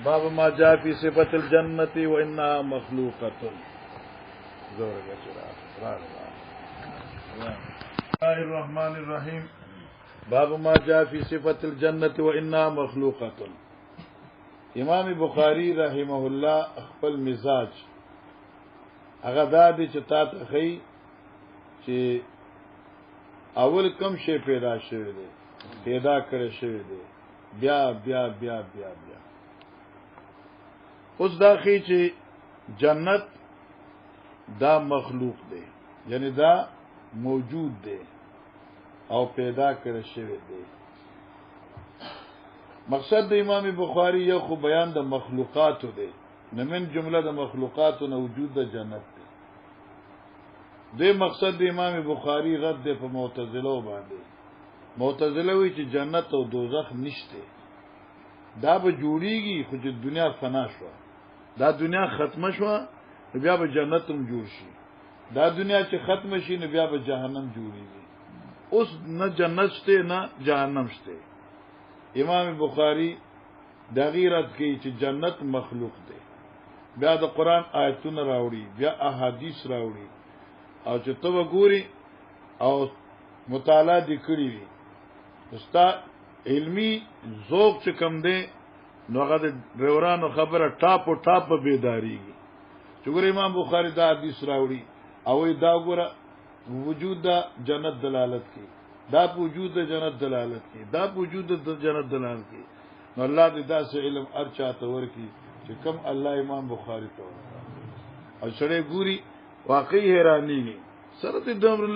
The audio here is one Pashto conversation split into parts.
باب ما جاء في صفة الجنة وإنها مخلوقة. بسم الله الرحمن الرحيم. باب ما جاء في صفة الجنة وإنها مخلوقة. امام بخاری رحمه الله خپل مزاج هغه دادی چې تا ته خی چې اول کم شی پیدا شوی دی، پیدا کړی شوی دی، بیا بیا بیا بیا بیا اوس دا خی چې جنت دا مخلوق دی، یعنی دا موجود دی او پیدا کړی شوی دی. مقصد د امام بخاری یو خو بیان د مخلوقات دی، نه من جمله د مخلوقات نه وجود د جنت دی. د مقصد د امام بخاری رد په معتزله باندې. معتزله وی چې جنت او دوزخ نشته، دا به جوړیږي خو چې دنیا فنا شو، دا دنیا ختمه شو بیا به جنت هم جوړ شي، دا دنیا چې ختم شي نو بیا به جهنم جوړیږي. اوس نه جنت شته نه جهنم شته. امام بخاری دا غیرت کوي چې جنت مخلوق دی، بیا د قران آیتونه راوړي، بیا احادیث راوړي، او چې تو وګوري او مطالعه دې کړی وي استا علمی ذوق چې کم دی نو هغه د ډرایورانو خبره ټاپ او ټاپ بیداریږي. چې ګور امام بخاری دا حدیث راوړي او دا ګوره وجود د جنت دلالت کوي، دا وجود د جنت دلالت کوي، دا وجود د جنت دلالت کوي. نو الله دې داسې علم ارچاته ورکي چې کم الله امام بخاری ته ورکړي. او سره ګوري واقعي حیرانیږي سره د دومره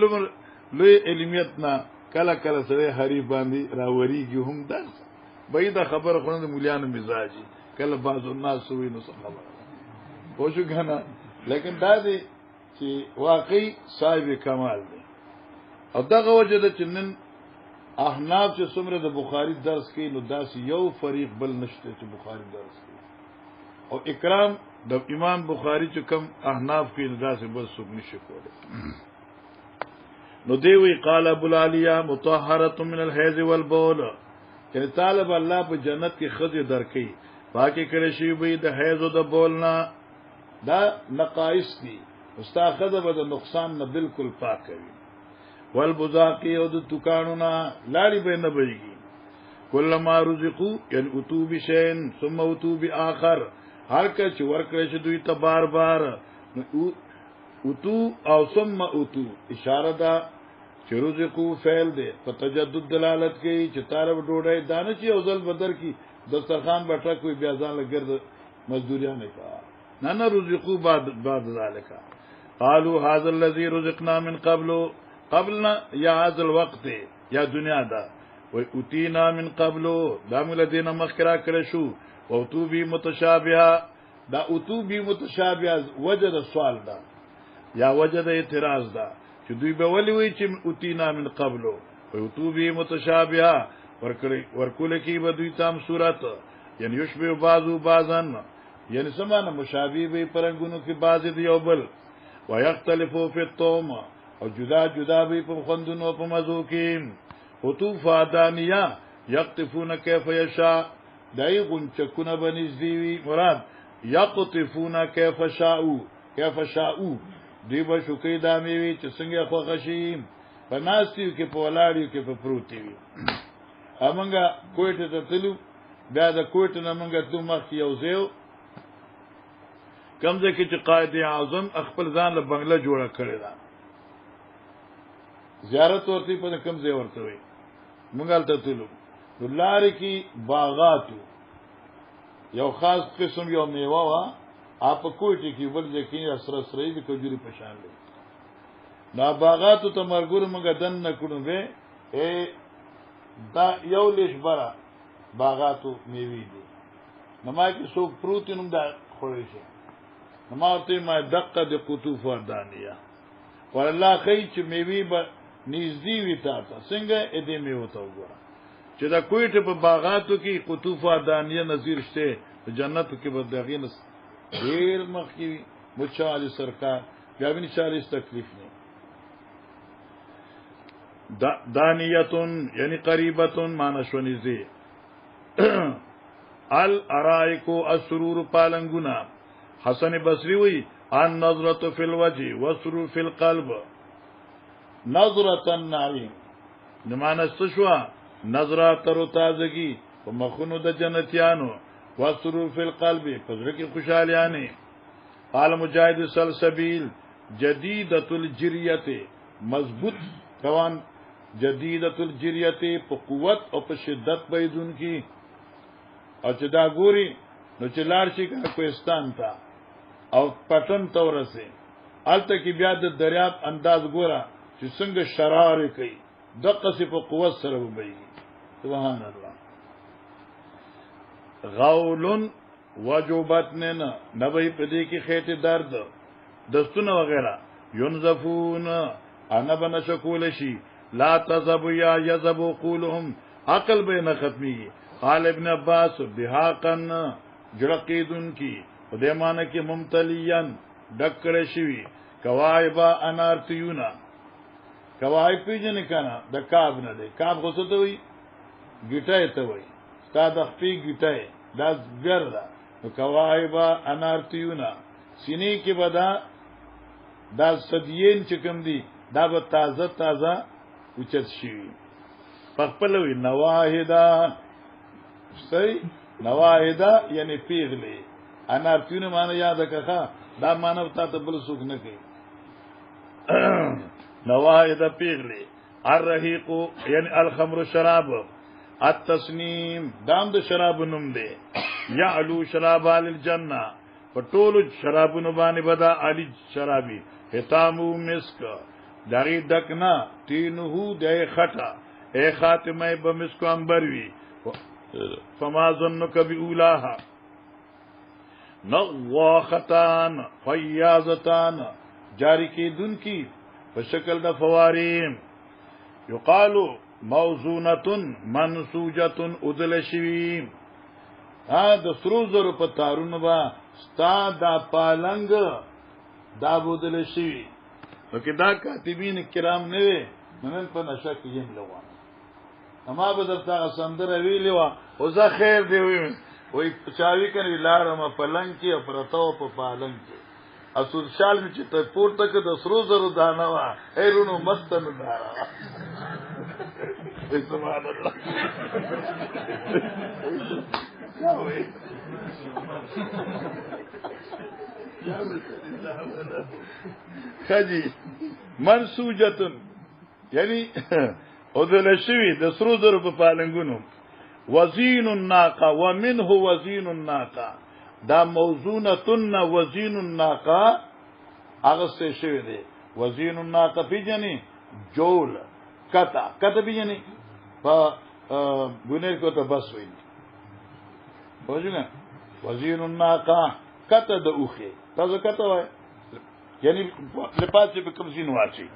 لوی علمیت نه کله کله سره هری باندې راوریږي هم درس به دا خبره خو د مولیانو مزاجي کله بعض الناس وي نو څه خبره پوښو کنه، لیکن دا دې چې واقعي صاحب کمال دی. او دغه وجه د چنن احناف چې څومره د بخاری درس کوي نو داسې یو فریق بل نشته چې بخاری درس کوي، او اکرام د امام بخاری چې کم احناف کې داسې بل څوک نشي کولی. نو دی وی قال ابو العالیہ مطهره من الحیض والبول، یعنی طالب الله په جنت کې خزه درکې باقي کړي شی به د حیض او د بول نه، دا نقائص دي استاخذ به د نقصان نه بالکل پاک کوي. والبزاقی او د توکانونا لاړی به نه بېږي. کلما رزقو یعنی اتو بشین ثم اتو باخر، هر کله چې ورکړی شي دوی ته بار بار اتو او ثم اتو اشاره ده چې رزقو فعل دی په تجدد دلالت کوي چې طالب ډوډۍ دانه چې او ځل بدر کی دسترخوان بټه کوئی بیا ځان لګرد مزدوریان نه کا نه رزقو بعد ذالک. قالوا هذا الذي رزقنا من قبلنا یا هذا الوقت یا دنیا دا و اتینا من قبل دا ملذین مخکرا کړه شو او تو بی متشابهه، دا اتو بی متشابهه وجد سوال دا یا وجد اعتراض دا چې دوی به ولي وی چې اتینا من قبل او اتو بی متشابهه ورکول کی به دوی تام صورت یعنی یشبه بعضو بعضن، یعنی سمانه مشابه به پرنګونو کې بعض دی او بل ويختلفوا في الطعم او جدا جدا به په خوندونو په مزو کې. خطوف دانیه یقطفون کیف یشاء، دای غنچکونه بنزدی وی مراد یقطفون کیف شاءو دی به شوکې دامي وی چې څنګه خو غشیم په ناسیو کې په ولاړیو کې په پروتي وی. امنګه کوټه ته تلو بیا د کوټه نه منګه تو مخ یو زیو کمزه کې چې قائد اعظم خپل ځان له بنگله جوړه کړی دا زیارت ورته په کوم ځای ورته وي مونږ ته تلو لاره کې باغاتو یو خاص قسم یو میوه وا اپ کوټی کې بل ځکه سره سره دې کجوري پشان دي نا باغاتو ته مرګور مونږ دن نه کړو به دا یو لیش برا باغاتو میوي دي نما کې سو پروتینم دا خوري شي نما ته ما دقه د قطوف وردانیه والله خی چې میوي به نږدې وي تاسو څنګه دې میوه ته وګوره چې دا کوټه په باغاتو کې قطوف وردانیه نظیر شته جنت کې به دغه نس ډیر مخکې مچالي سرکار بیا به نشاله تکلیف نه. دانیتون یعنی قریبتون معنی شونیزی الارائکو السرور پالنگونا حسن بصری وی ان نظرت فی الوجه والسرور فی القلب نظرت النعیم نمانا استشوا نظرات تر و تازگی و مخونو د جنتیانو والسرور فی القلب پزرکی خوشحالیانی قال مجاہد سلسبیل جدیدت الجریت مضبوط روان جدیدت الجریت په قوت او په شدت بيدون کی او چې دا ګوري نو چې لار شي کوهستان ته او پټن تورسه الته کې بیا د دریاب انداز ګورا چې څنګه شرار کوي دغه څه په قوت سره وبېږي سبحان الله غول وجوبتن نبی پدې کې خېټه درد دستونه وغیرہ ينزفون انا بنشکول شي لا تذب یا یذب قولهم عقل بین ختمی قال ابن عباس بهاقن جرقیدن کی خدای معنی کې ممتلیان ډکړې شوی کوایبا انارتیونا کوای پیجن کنا د کاب نه دی کاب غوسه ته وي ګټای ته وي تا د خپې ګټای دا ګردا کوایبا انارتیونا سینې کې بدا دا صدیین چې کوم دی دا به تازه تازه اوچت شي پخپلوي نواهدا صحیح نواهدا یعنی پیغلی انارتیونه معنی یاد کړه دا معنی ته بل څوک نه کوي نواهدا پیغلی الرحیق یعنی الخمر شراب التسنیم دام د شراب نوم دی یعلو شراب الجنه پټول شرابونو باندې بدا علی شرابی ختامو مسک دغی دکنا تینهو دای خطا اے خاتمه بمسکو انبروی فما ظنک بیولاها نواختان فیاضتان جاری کی دن کی بشکل د فواریم یقالو موزونتن منسوجتن ادل شویم د سروزر په تارونه با ستا دا پالنګ دا بودل شوی نو کې دا کاتبین کرام نه وي نن په نشه کې یم لوان اما به درته سندره ویلی وا او زه خیر دی وي چاوي کني لارم پلنګ کې پرتاو په پالنګ کې اسود شال می چې ته پورته کې د سرو زرو دانه وا ایرونو مستن دارا سبحان الله خجی منسوجتن یعنی اذل شوی د سرو زرو په پالنګونو وزین الناقه ومنه وزین الناقه دا موزونتن وزین الناقه هغه څه شوی دی وزین الناقه پیجنې جول کته پیجنې په ګونې کو ته بس وایي وځنه وزین الناقه کته د اوخه تاسو کته وای یعنی لپاسه به کوم زین واچي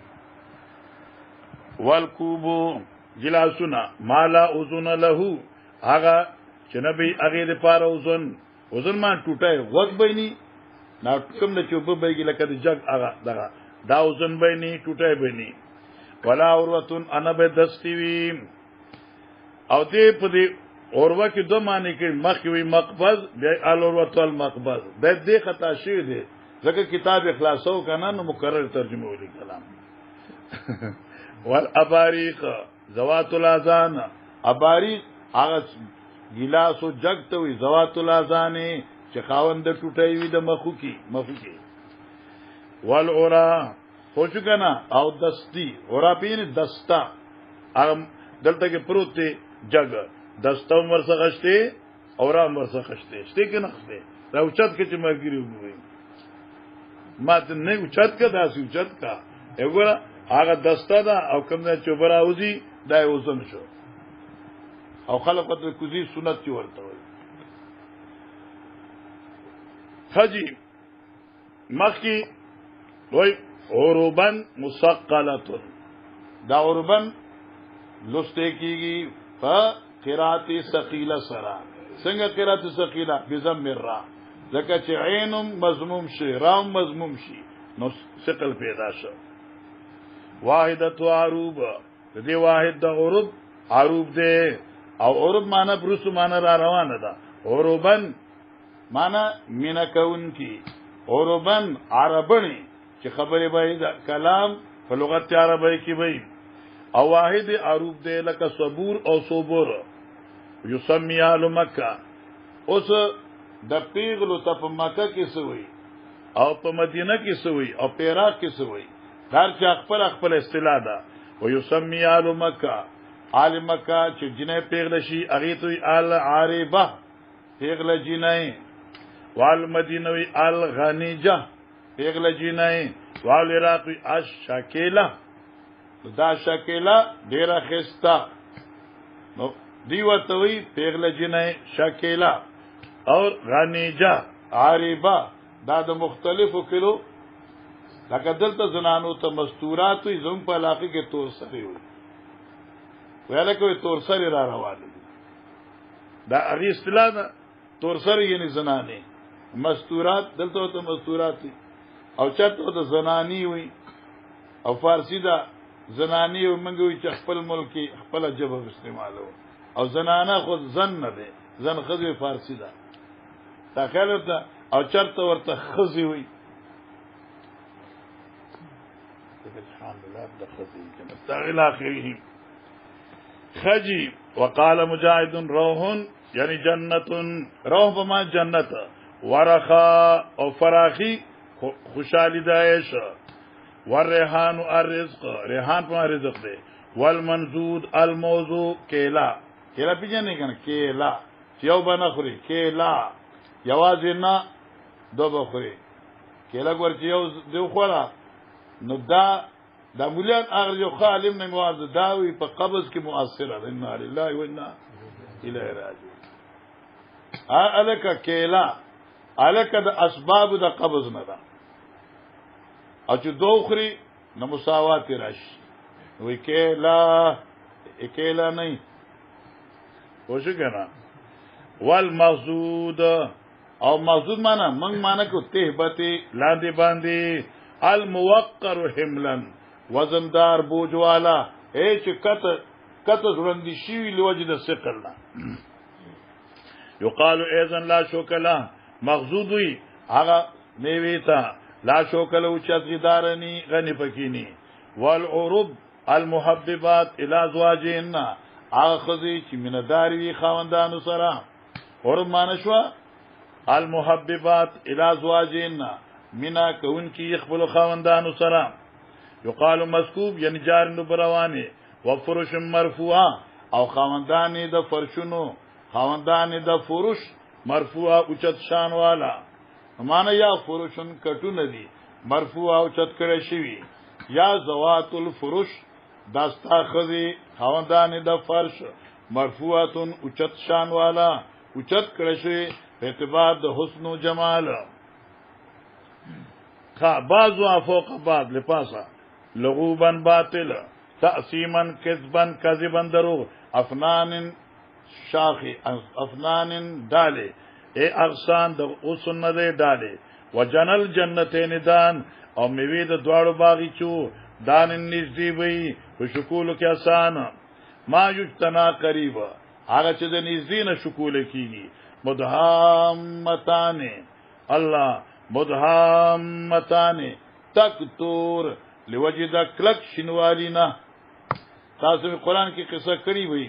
والکوبو جلاسنا مالا اذن له هغه چې نبی هغه د پاره وزن ما ټوټه وګ بیني نا کوم د چوب بېګی لکه د جګ هغه دا وزن بیني ټوټه بیني ولا اوروتن انا به دستوی او دې په دې اوروا کې دوه معنی کې مخ وی مقبض بیا الاوروت المقبض د دې خطا شوی دی ځکه کتاب اخلاصو کنه نو مکرر ترجمه وکړي کلام والاباریق ذوات الاذان اباریق هغه ګلاس او جگ ته وي ذوات الاذان چې خاوند ټوټي وي د مخو کې والعرا خوش کنا او دستی اورا پین دستا دلته کې پروت دی جگ دستا عمر څخه اورا عمر څخه شته کې نخته راوچت کې چې مرګري وګورئ ما ته نه اوچت کا داسې اوچت کا وګوره هغه دستا دا او کوم نه چوبرا اوزي دا وزن شو او خلق د کوزي سنت چې ورته وي حجی مخی وای اوربن مثقلۃ دا اوربن لسته کیږي په قرات ثقيله سرا څنګه قرات ثقيله بضم الراء ځکه چې عین مضموم شي رام مضموم شي نو ثقل پیدا شو واحدۃ عروب دې واحد د عرب عروب دې او عرب معنا پرسو معنا را روانه ده عربن معنا مینا کون کی عربن عربنی چې خبره به کلام په لغت عربی کې وي او واحد عروب دې لکه صبور او صبور یسمی اهل مکه اوس د پیغلو ته په مکه کې سوی او په مدینه کې سوی او په عراق کې سوی هر چا خپل اصطلاح ده و یسمی اهل مکه آل مکه چې جنې پیغله شي هغه ته آل عاربه پیغله جنې وال مدینوی آل غنیجه پیغله جنې وال عراقی اش شکیله دا شکیله ډیره خسته نو دیو توي پیغله جنې شکیله اور غنیجه عاربه دا د مختلفو کلو لکه دلته زنانو ته مستورات وي زوم په علاقه کې تور سره وي ویاله کوي تور سره را روانه دا هغه اصطلاح ده تور سره یعنی زنانه مستورات دلته ته مستورات وي او چاته د زنانی وي او فارسی دا زنانی او منګوي چې خپل ملک خپل جبه استعمالو او زنانه خود زن نه ده زن خزي فارسی ده تخیل ته او چرته ورته خزي وي الحمدلله د خزي کنه استغل اخره خجي وقال مجاهد روح یعنی جنت روح بما جنت ورخا او فراخي خوشالي دایش والریحان الرزق ریحان په رزق دی والمنزود الموضوع کیلا کیلا پیژنې کنه کیلا یو باندې خوري کیلا یوازې نه دو بخوري کیلا ورچ یو دیو خورا نو دا مولیان هغه یو عالم نه موارد داوی په قبض کې مؤثره ده ان لله و انا الیه راجعون الک کیلا الک د اسباب د قبض نه ده او چې دوخري نو مساوات راشي وی کیلا نه وښه کنه والمغزود او مغزود معنا من معنا کو تهبته لاندې باندې الموقر حملا وزندار بوج والا اے چې کته ژوندې شي لوجد ثقلنا یقال اذن لا شوکلا مغزود وی هغه میوي تا لا شوکلو چتګدارنی غنی پکینی والعرب المحببات الى ازواجهن اخذي چې منداري خاوندانو سره عرب مانشوا المحببات الى ازواجهن منا کون کی خپل خاوندانو سره یقال مسکوب یعنی جار نو بروانه وفرش مرفوعه او خاوندانې د فرشونو خاوندانې د فروش مرفوعه اوچت شان والا معنا یا فروشن کټو ندی مرفوعه اوچت کړه شوی یا زوات الفروش داستا خذي خاوندانې د فرش مرفوعاتن اوچت شان والا اوچت کړه شوی په اعتبار د حسن او جمال خا بعض فوق بعض لپاسا لغوبا باطل تأثیما کذبا کذبا دروغ افنان شاخی افنان ڈالے اے اغسان د اوسن نه ډاله وجنل جنتین دان او میوه د دواړو باغچو دان نږدې وي په شکول کې آسان ما یجتنا قریب هغه چې د نږدې نه شکول کیږي مدهامتان الله مدهامتان تکتور لوجد کلک شنوالینا تاسو قرآن کې قصه کړی وي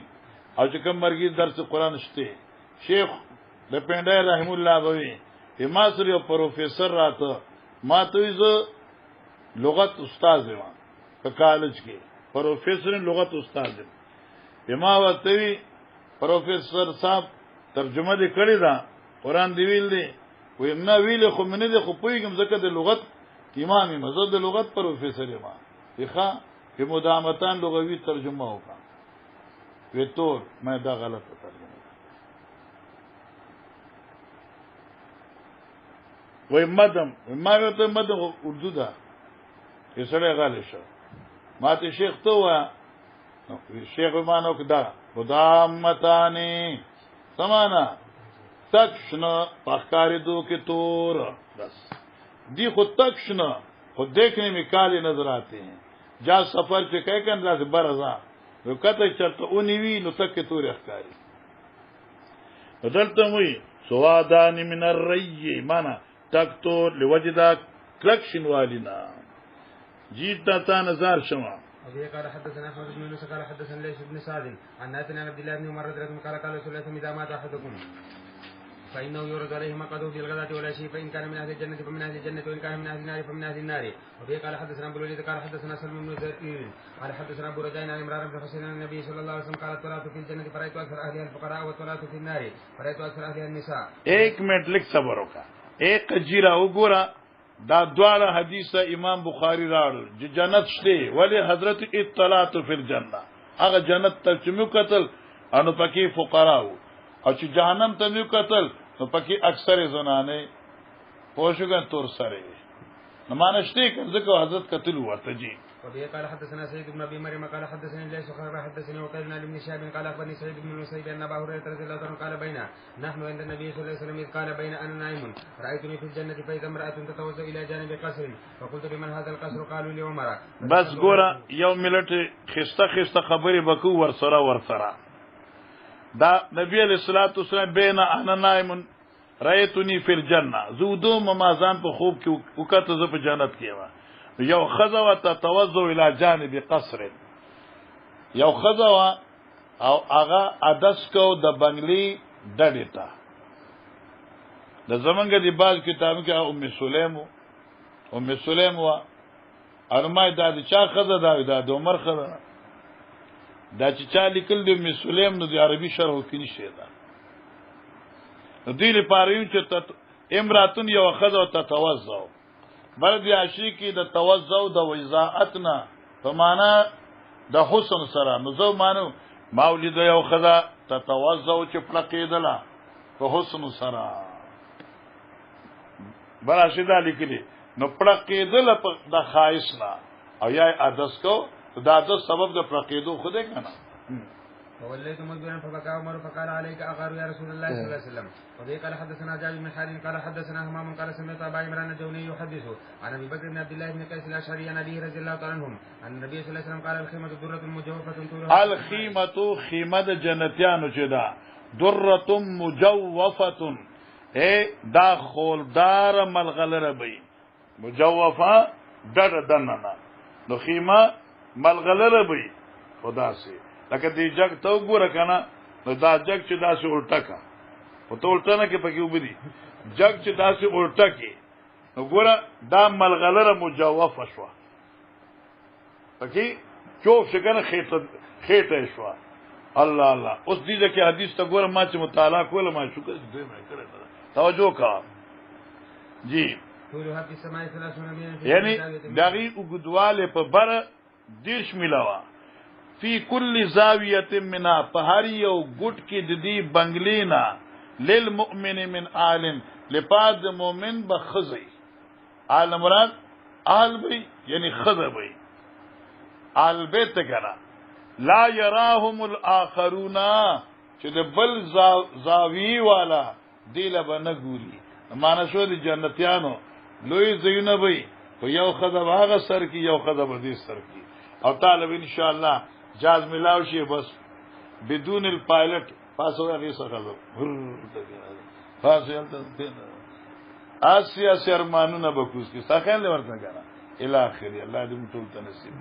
او چې کوم مرګي درس قرآن شته شیخ د پندای رحم الله بوي ما سره یو پروفیسور راته ما ته زه لغت استاد یم په کالج کې پروفیسور لغت استاد یم ما ورته وی پروفیسور صاحب ترجمه دې کړی دا قرآن دی ویل دی وی نه ویل خو منه دې خو پویګم ځکه د لغت امام مزد د لغت پروفیسور یم ښه په مدامتان لغوي ترجمه وکړه وی تو ما دا غلطه ترجمه وی مدم ما ته مدم اردو ده یسره غالي شو ما ته شیخ ته و شیخ مانو کدا خدامتانی سمانا تکشنا پخکاری دو کے تور بس دی خود تکشنا خود دیکھنے میں کالے نظر آتے ہیں جا سفر پہ کہہ کر اندر سے برزا وکته چرته اونې وی نو تک تور ښکاری بدلته وی سوادان من الري معنا تکتو لوجدا کلکشن والینا جیتا تا نظر شما وبه قال حدثنا احمد بن يونس قال حدثنا ليث بن سعد عن نافع عن عبد الله بن عمر رضي الله عنه قال قال رسول الله اذا مات احدكم فانه يورد عليه مقعده في الغداة ولا شيء فان كان من اهل الجنه فمن اهل الجنه وان كان من اهل النار فمن اهل النار. وبه قال حدثنا ابو الوليد قال حدثنا سلم بن زكريا قال حدثنا ابو رجاء عن عمران بن حسين عن النبي صلى الله عليه وسلم قال الصلاه في الجنه فرايت اكثر اهلها الفقراء والصلاه في النار فرايت اكثر اهلها النساء. ایک منٹ لکھ صبر وکا ایک جیرا وګورا دا دواړه حدیثه امام بخاری راړل جنت شته ولی حضرت اطلاعت فی الجنه هغه جنت ته چې مو قتل انو پکې فقرا او چې جهنم ته مو قتل نو پکې اکثر زنانه پوښګن تور سره نو مانشته ځکه حضرت قتل ورته جی. وبه قال حدثنا سعيد بن ابي مريم قال حدثني ليس قال حدثني وقال لابن شهاب قال اخبرني سعيد بن المسيب ان ابا هريره رضي الله عنه قال بين نحن عند النبي صلى الله عليه وسلم قال بين انا نائم رايتني في الجنه فاذا امراه تتوزع الى جانب قصر فقلت بمن هذا القصر قالوا لعمر. بس ګوره یو ملت خسته خبرې بکو ورسره دا نبی علیہ الصلوۃ والسلام بین انا نائم رایتنی فی الجنه زودو ممازان په خوب کې وکړه ز په جنت کې و یو خزوه تتوزع الى جانب قصر یو خزوه او هغه ادس کو د بنگلی ډډې ته د زمونږ دی باز کتاب کې ام سلیم وا ارمای د چا خزه دا د عمر خزه دا چې چا لیکل د ام سلیم نو د عربي شرح کې نشي دا د دې لپاره یو چې امراتن یو خزه تتوزع بل دی عاشقی د توزع د وضاعتنا په معنا د حسن سره نو زو مانو مولد یو خدا تتوزع چې پلقیدله په حسن سره بل شدا لیکلی نو پلقیدله د خایسنا او یا ادس کو دا د سبب د پلقیدو خوده کنه. فوليت مدبرا فبكى عمر فقال عليك اغار يا رسول الله صلى الله عليه وسلم. وبه قال حدثنا جابر بن حارث قال حدثنا همام قال سمعت ابا عمران الجوني يحدث عن ابي بكر بن عبد الله بن قيس الاشعري عن ابي رضي الله تعالى عنهم ان النبي صلى الله عليه وسلم قال الخيمه درة مجوفه طولها الخيمه خيمه جنتيانو چې دا درة مجوفه دا خولدار ملغلره بي مجوفه دنه نو خيمه ملغلره بي خدا سي لکه دې جګ ته وګوره کنه نو دا جګ چې داسې الټا کا په تو الټا نه کې پکې وبدي جګ چې داسې الټا کې نو ګوره دا ملغلره مجوفه شو پکې چوف څنګه خېټه شو الله الله اوس دې کې حدیث ته ګوره ما چې مطالعه کوله ما شکر دې مې کړل توجه کا جی یعنی دغه وګدواله په بر دیش ملاوا فی کل زاویه منا پهاری یو ګټ کې د دې بنگلینا للمؤمن من عالم لپاد مؤمن بخزی عالم مراد آل بی یعنی خزه بی آل بیت کرا لا یراهم الاخرون چې د بل زاوی والا دیل به نګوري معنا شو د جنتیانو لوی زینه بی په یو خزه هغه سر کې یو خزه به دې سر کې او طالب ان شاء الله جاز ملاو شي بس بدون الپایلٹ پاسو هغه څخه فاصله آسیا شرمانونه بکوس کی ساخن له ورته کنه الی اخر الله دې ټول ته نصیب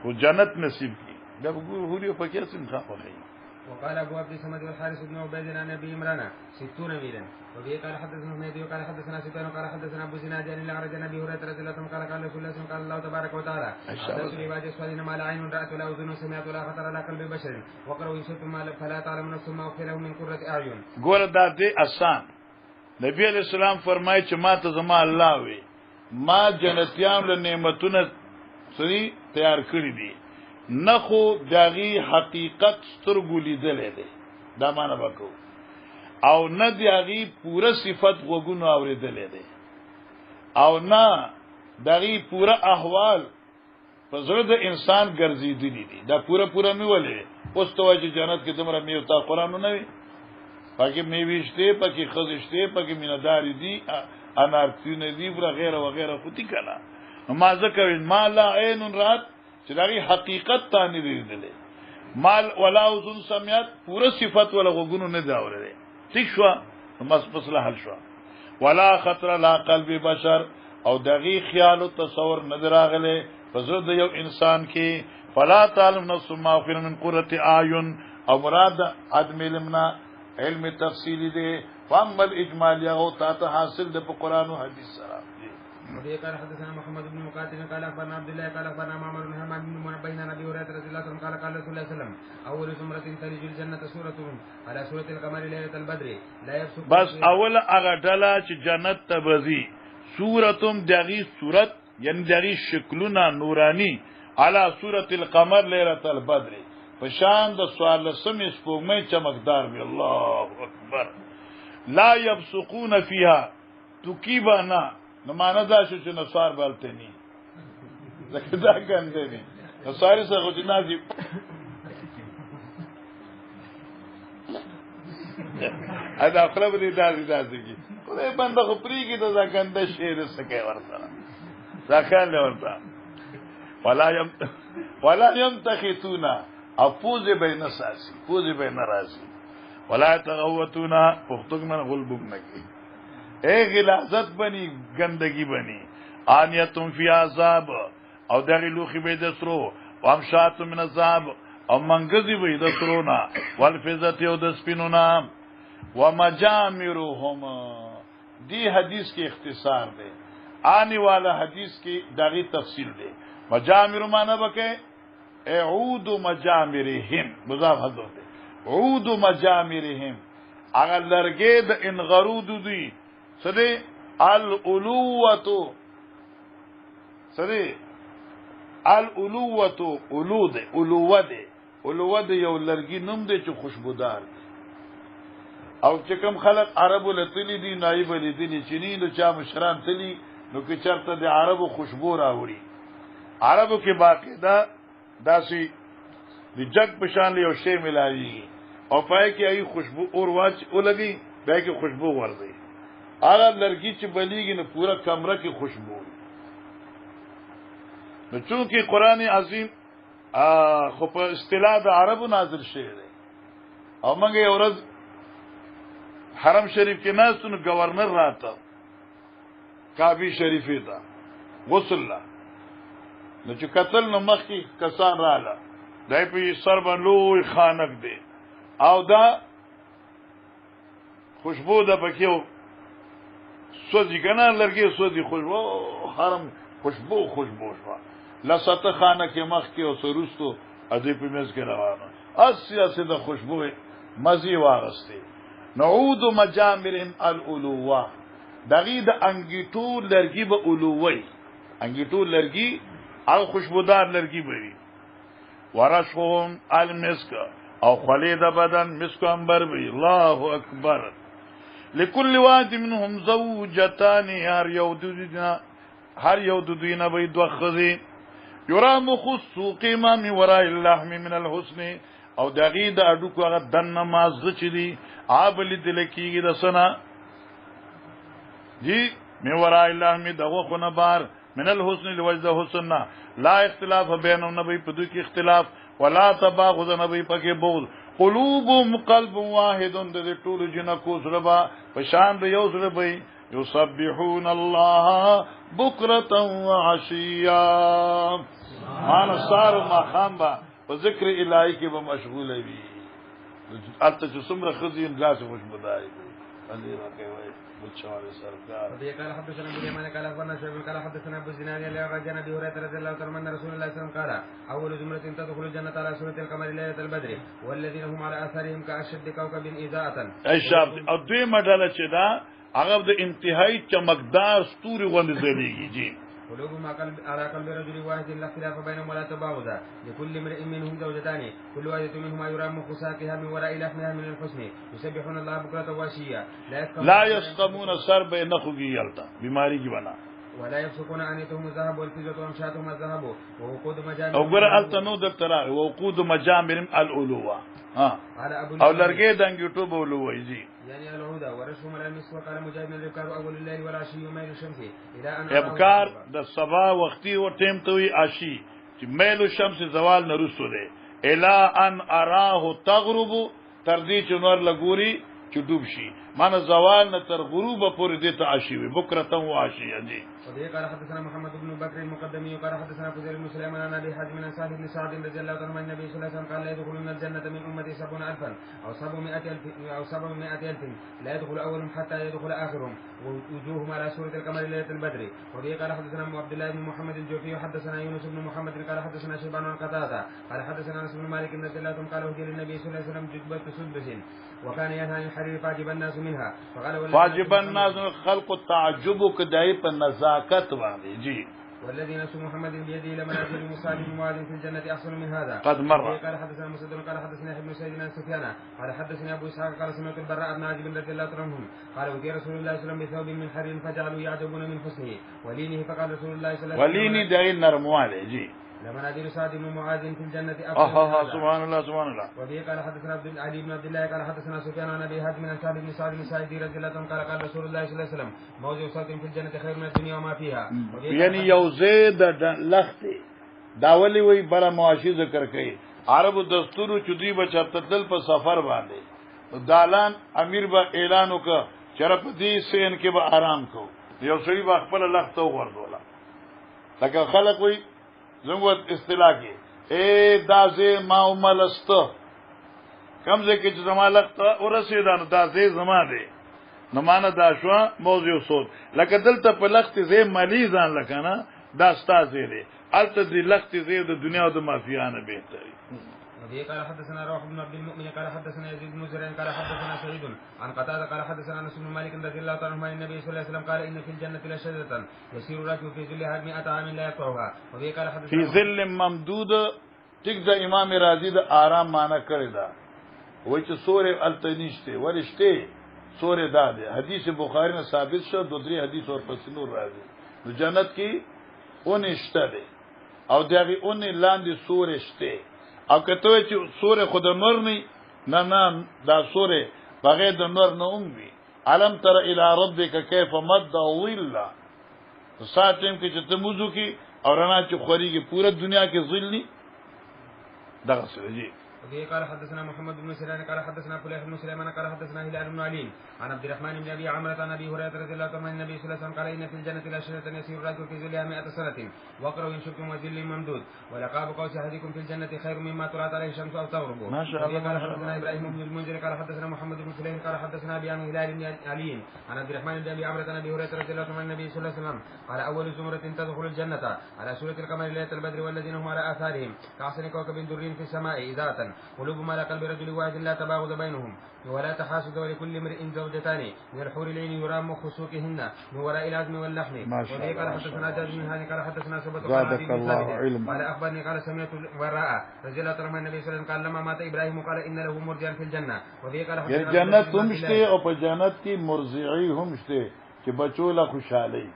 کو جنت نصیب کی دا وګورئ په کې څنګه خبره. وقال ابو عبد الصمد والحارث بن عبيد عن ابي عمران 60 ميلا. وبه قال حدثنا حميد وقال حدثنا سفيان قال حدثنا ابو زناد عن الاعرج عن ابي هريره رضي الله عنه قال قال رسول الله صلى الله عليه وسلم قال الله تبارك وتعالى حدثني عبادي الصالحين ما لا عين رأت ولا اذن سمعت ولا خطر على قلب بشر وقرأوا ان شئتم فلا تعلم نفس ما اخفي لهم من قرة اعين. ګور دا دې آسان نبی علیہ السلام فرمایي چې ما ته زما الله وي ما جنتیان له نعمتونو سری تیار کړی دي نخو داغي حقیقت سترګو لیدلې ده دا معنا وکړو او نه داغي پوره صفت وګونو اوریدلې ده او نه داغي پوره احوال په زړه د انسان ګرځېدلې دي دا پوره میولې اوس ته چې جنت کې تمره میوتا قران نه وي پکې میويشته پکې خزشته پکې مینداري دي انارتونه دي وغیرہ وغیرہ خو دي کنه ما ذکر ما لا عین رات چې دغه حقیقت ته نه لیدلې مال ولا اذن سمعت پوره صفت ولا غوګونو نه دا اورلې ٹھیک شو مسله حل شو ولا خطر لا قلب بشر او دغه خیال او تصور نظر اغله فزر د یو انسان کې فلا تعلم نفس ما فی من قرة اعین او مراد عدم علمنا علم تفصیلی دی فاما الاجمال یغو تا حاصل د قرآن او حدیث سره وفي قال حدثنا محمد بن مقاتل قال اخبرنا عبد الله قال اخبرنا معمر بن حماد بن منبه عن ابي هريره رضي الله عنه قال رسول الله صلى الله عليه وسلم اول زمره تلج الجنه سوره على سوره القمر ليله البدر لا يفسق بس اول هغه ډله چې جنت ته بزي سورتم دغه صورت یعنی دغه شکلونه نورانی على سوره القمر ليله البدر پشان د سوال سمې سپوږمۍ چمکدار وي الله اکبر لا يفسقون فيها تكيبنا نو معنا دا شو چې نصار بالته ني زکه دا ګنده ني نصار سره غوډي نازي ادا خپل دې دازي کی خدای بنده خو پریږي دا ګنده شعر سکه ورسره ځکه ورته ولا يمتخطونا افوز بین اساسی فوز بین راضی ولا تغوتونا پختګ من غلبوب نکی اے غلاظت بنی گندگی بنی آنیتم فی عذاب او دغی لوخی بی دسرو وامشاتم من عذاب او منگزی بی دسرونا والفزت او دسپینونا ومجامروهم دی حدیث کی اختصار دے آنی والا حدیث کی دغی تفصیل دے مجامر مانا بکے اعود مجامرهم مضاف حضرت عود مجامرهم اگر لرگے د انغرود دی سدی الالوتو سدی الالوتو اولود یو لرگی نوم دی چې خوشبودار او چې کوم خلق عربو لتلی دی نایب لیدلی چینی نو چا مشران تلی نو کې چرته د عربو خوشبو راوړي عربو کې باقاعده داسی دی جگ پشان لی او شی ملاوی او پای کې ای خوشبو اور واچ او لګي بای کې خوشبو ورځي هغه لرګي چې بلیږي نو پورا کمره کې خوشبو نو چونکی قرآن عظیم خو په اصطلاح د عربو نازل شوی دی او موږ یو ورځ حرم شریف کې ناستو نو گورنر راته کعبه شریفه ته غسل لا نو چې قتل نو مخکې کسان رااله دای په سر باندې لوی خانک دی او دا خوشبو ده پکې سوځي کنه لرګي سوځي خوشبو حرم خوشبو شوا لسته خانه کې مخکې او سروستو ادي په مز کې روانه اساسه د خوشبو مزي واغسته نعود مجامرهم الالوه دغه د انګیټو لرګي به اولوي انګیټو لرګي او خوشبودار لرګي بری ورشهم المسک او خلید بدن مسک انبر بی الله اکبر لكل واحد منهم زوجتان هر یو دوینا به دو خزي يرام خصو قیمه من وراء اللحم من الحسن او دغی د اډو کو هغه دن نماز چدي عابل دلکیږي د سنا جی من وراء اللحم دغه خو نه بار من الحسن لوجه حسن لا اختلاف بینهم نبی په دوی کې اختلاف ولا تباغض نبی پکې بغض قلوب قلب واحد د ټول جنکو سره په شان د یو سره به یسبحون الله بکرة وعشیا مان سار ما خام با په ذکر الهی کې به مشغوله وي البته چې څومره خزي لاس خوشبودای باندې راکوي بچوال سرکار دې قال حدثنا ابو اليمان قال اخبرنا شعيب قال حدثنا ابو الزناد قال اخبرنا ابي هريره رضي الله عنه ان رسول الله صلى الله عليه وسلم قال اول زمره تدخل الجنه على سوره القمر ليله البدر والذين هم على اثارهم كاشد كوكب اضاءه اي شاب او دې مدله چې دا هغه د انتهایی چمکدار ستوري غوندې ځلېږي جی قلوب ما قلب على قلب رجل واحد لا اختلاف بينهم ولا تباغض لكل امرئ منهم زوجتان كل واحده منهما يرام خساكها من وراء لحمها من الحسن يسبحون الله بكرة وعشيا لا يسقمون سر بينخوږي يلتا بیماری کی بنا ولا يفسقون انيتهم الذهب والفضة وامشاتهم الذهب ووقود مجامر او ګره التنو د ترا وقود مجامر الالوه ها او لرګې د انګټو بولو وایي يعني العوده ورشهم على المسك وقال مجاهد الابكار اول الليل والعشي وميل الشمس الى ان ابکار د صبا وختي او ټیم ته وي عشي چې میل الشمس زوال نه رسو ده الا ان اراه تغرب تر دې چې نور لګوري چې ډوب شي معنی زوال نه تر غروب پورې دې ته عشي وي بکره و عشيه دي. وبه قال حدثنا محمد بن بكر المقدمي قال حدثنا فضيل بن سليمان عن ابي حازم بن سعد بن سعد رضي الله عنه النبي صلى الله عليه وسلم قال لا يدخلون الجنه من امتي 70,000 او 700,000 لا يدخل اولهم حتى يدخل اخرهم وجوههم على سوره القمر ليله البدر. وبه قال حدثنا عبد الله بن محمد الجوفي حدثنا يونس بن محمد قال حدثنا شيبان عن قتاده قال حدثنا انس بن مالك رضي الله عنه قال وجه النبي صلى الله عليه وسلم جبه سدس وكان ينهى عن الحرير فاجب الناس منها فقال فاجب الناس خلق التعجب كدای په نزاکت باندې جی. والذي نفس محمد بيده لمنازل مصعب بن معاذ في الجنة أحسن من هذا. قد مر. قال حدثنا مسدد قال حدثنا ابن سعيد عن سفيان قال حدثني أبو إسحاق قال سمعت البراء بن عازب رضي الله عنه قال أتي رسول الله صلى الله عليه وسلم بثوب من حرير فجعلوا يعجبون من حسنه ولينه فقال رسول الله صلى الله عليه وسلم وليني دای نرمواله جی. لمنازل سعد بن معاذ في الجنة أحسن من هذا. سبحان الله سبحان الله. وبه قال حدثنا علي بن عبد الله قال حدثنا سفيان عن أبي حازم عن سعد بن سعد بن سعيد رضي الله عنه قال رسول الله صلى الله عليه وسلم موضع صوت في الجنة خير من الدنيا وما فيها. یعنی یوزه د لخت داولی وی بر معاشي ذکر کوي عربو دستورو چدی بچتل په سفر باندې دالان امیر با اعلان وک چرپ دی سین کې به آرام کو یو سړي با خپل لخت وغورځولا لکه خلق وی زموږ اصطلاح کې اے دازه ما عملست کمزه کې چې زما لخت ورسېدانو دازه زما دی نو معنا دا شو موضوع صوت لکه دلته په لخت زې مالی ځان لکنه دا ستاسو دی الته دی لخت زې د دنیا او د مافیانه بهتري. وبه قال حدثنا روح بن عبد المؤمن قال حدثنا يزيد بن زرين قال حدثنا سعيد عن قتاده قال حدثنا انس بن مالك رضي الله عنه عن النبي صلى الله عليه وسلم قال ان في الجنه لشجره يسير الرجل في ظلها 100 عام لا يقطعها. وبه قال حدثنا في ظل ممدود ټیک د امام رازی د آرام معنی کړی دا وای چې سورې التنیشته ورشته سورې داده حدیث بخاری نه ثابت شو دو درې حدیث اور پس نور راځي نو جنت کې اونشته ده او دغه اون لاندې سورې شته او کته چې سورې خود نور نه نه دا سورې بغیر د نور نه وي علم تر الى ربک کیف مد ظل ساتم کې چې ته موضوع کې او رڼا چې خوريږي پوره دنیا کې ظل ني دغه سره جی. وبه قال حدثنا محمد بن سيران قال حدثنا فليح بن سليمان قال حدثنا هلال بن علي عن عبد الرحمن بن ابي عمرو عن ابي هريره رضي الله عنه النبي صلى الله عليه وسلم قال ان في الجنه لشجره يسير الرجل في ظلها 100 سنه واقرأوا ان شئتم وظل ممدود ولقاب قوس احدكم في الجنه خير مما طلعت عليه الشمس او تغرب. ما شاء الله. قال حدثنا ابراهيم بن المنذر قال حدثنا محمد بن سليم قال حدثنا ابي عن هلال بن علي عن عبد الرحمن بن ابي عمرو عن ابي هريره رضي الله عنه النبي صلى الله عليه وسلم قال اول زمره تدخل الجنه على سوره القمر ليله البدر والذين هم على اثارهم كاحسن كوكب دري في السماء ذاتا قلوبهم على قلب رجل واحد لا تباغض بينهم ولا تحاسد ولكل امرئ زوجتان من الحور العين يرام خسوقهن من وراء العظم واللحم. وبه قال حدثنا جاد بن هاني قال حدثنا شعبة قال اخبرني قال سمعت وراء رضي الله عنه النبي صلى الله عليه وسلم قال لما مات ابراهيم قال ان له مرجعا في الجنه. وبه قال حدثنا جنت هم شته او په جنت کې مرضعي هم شته چې بچو له خوشالي.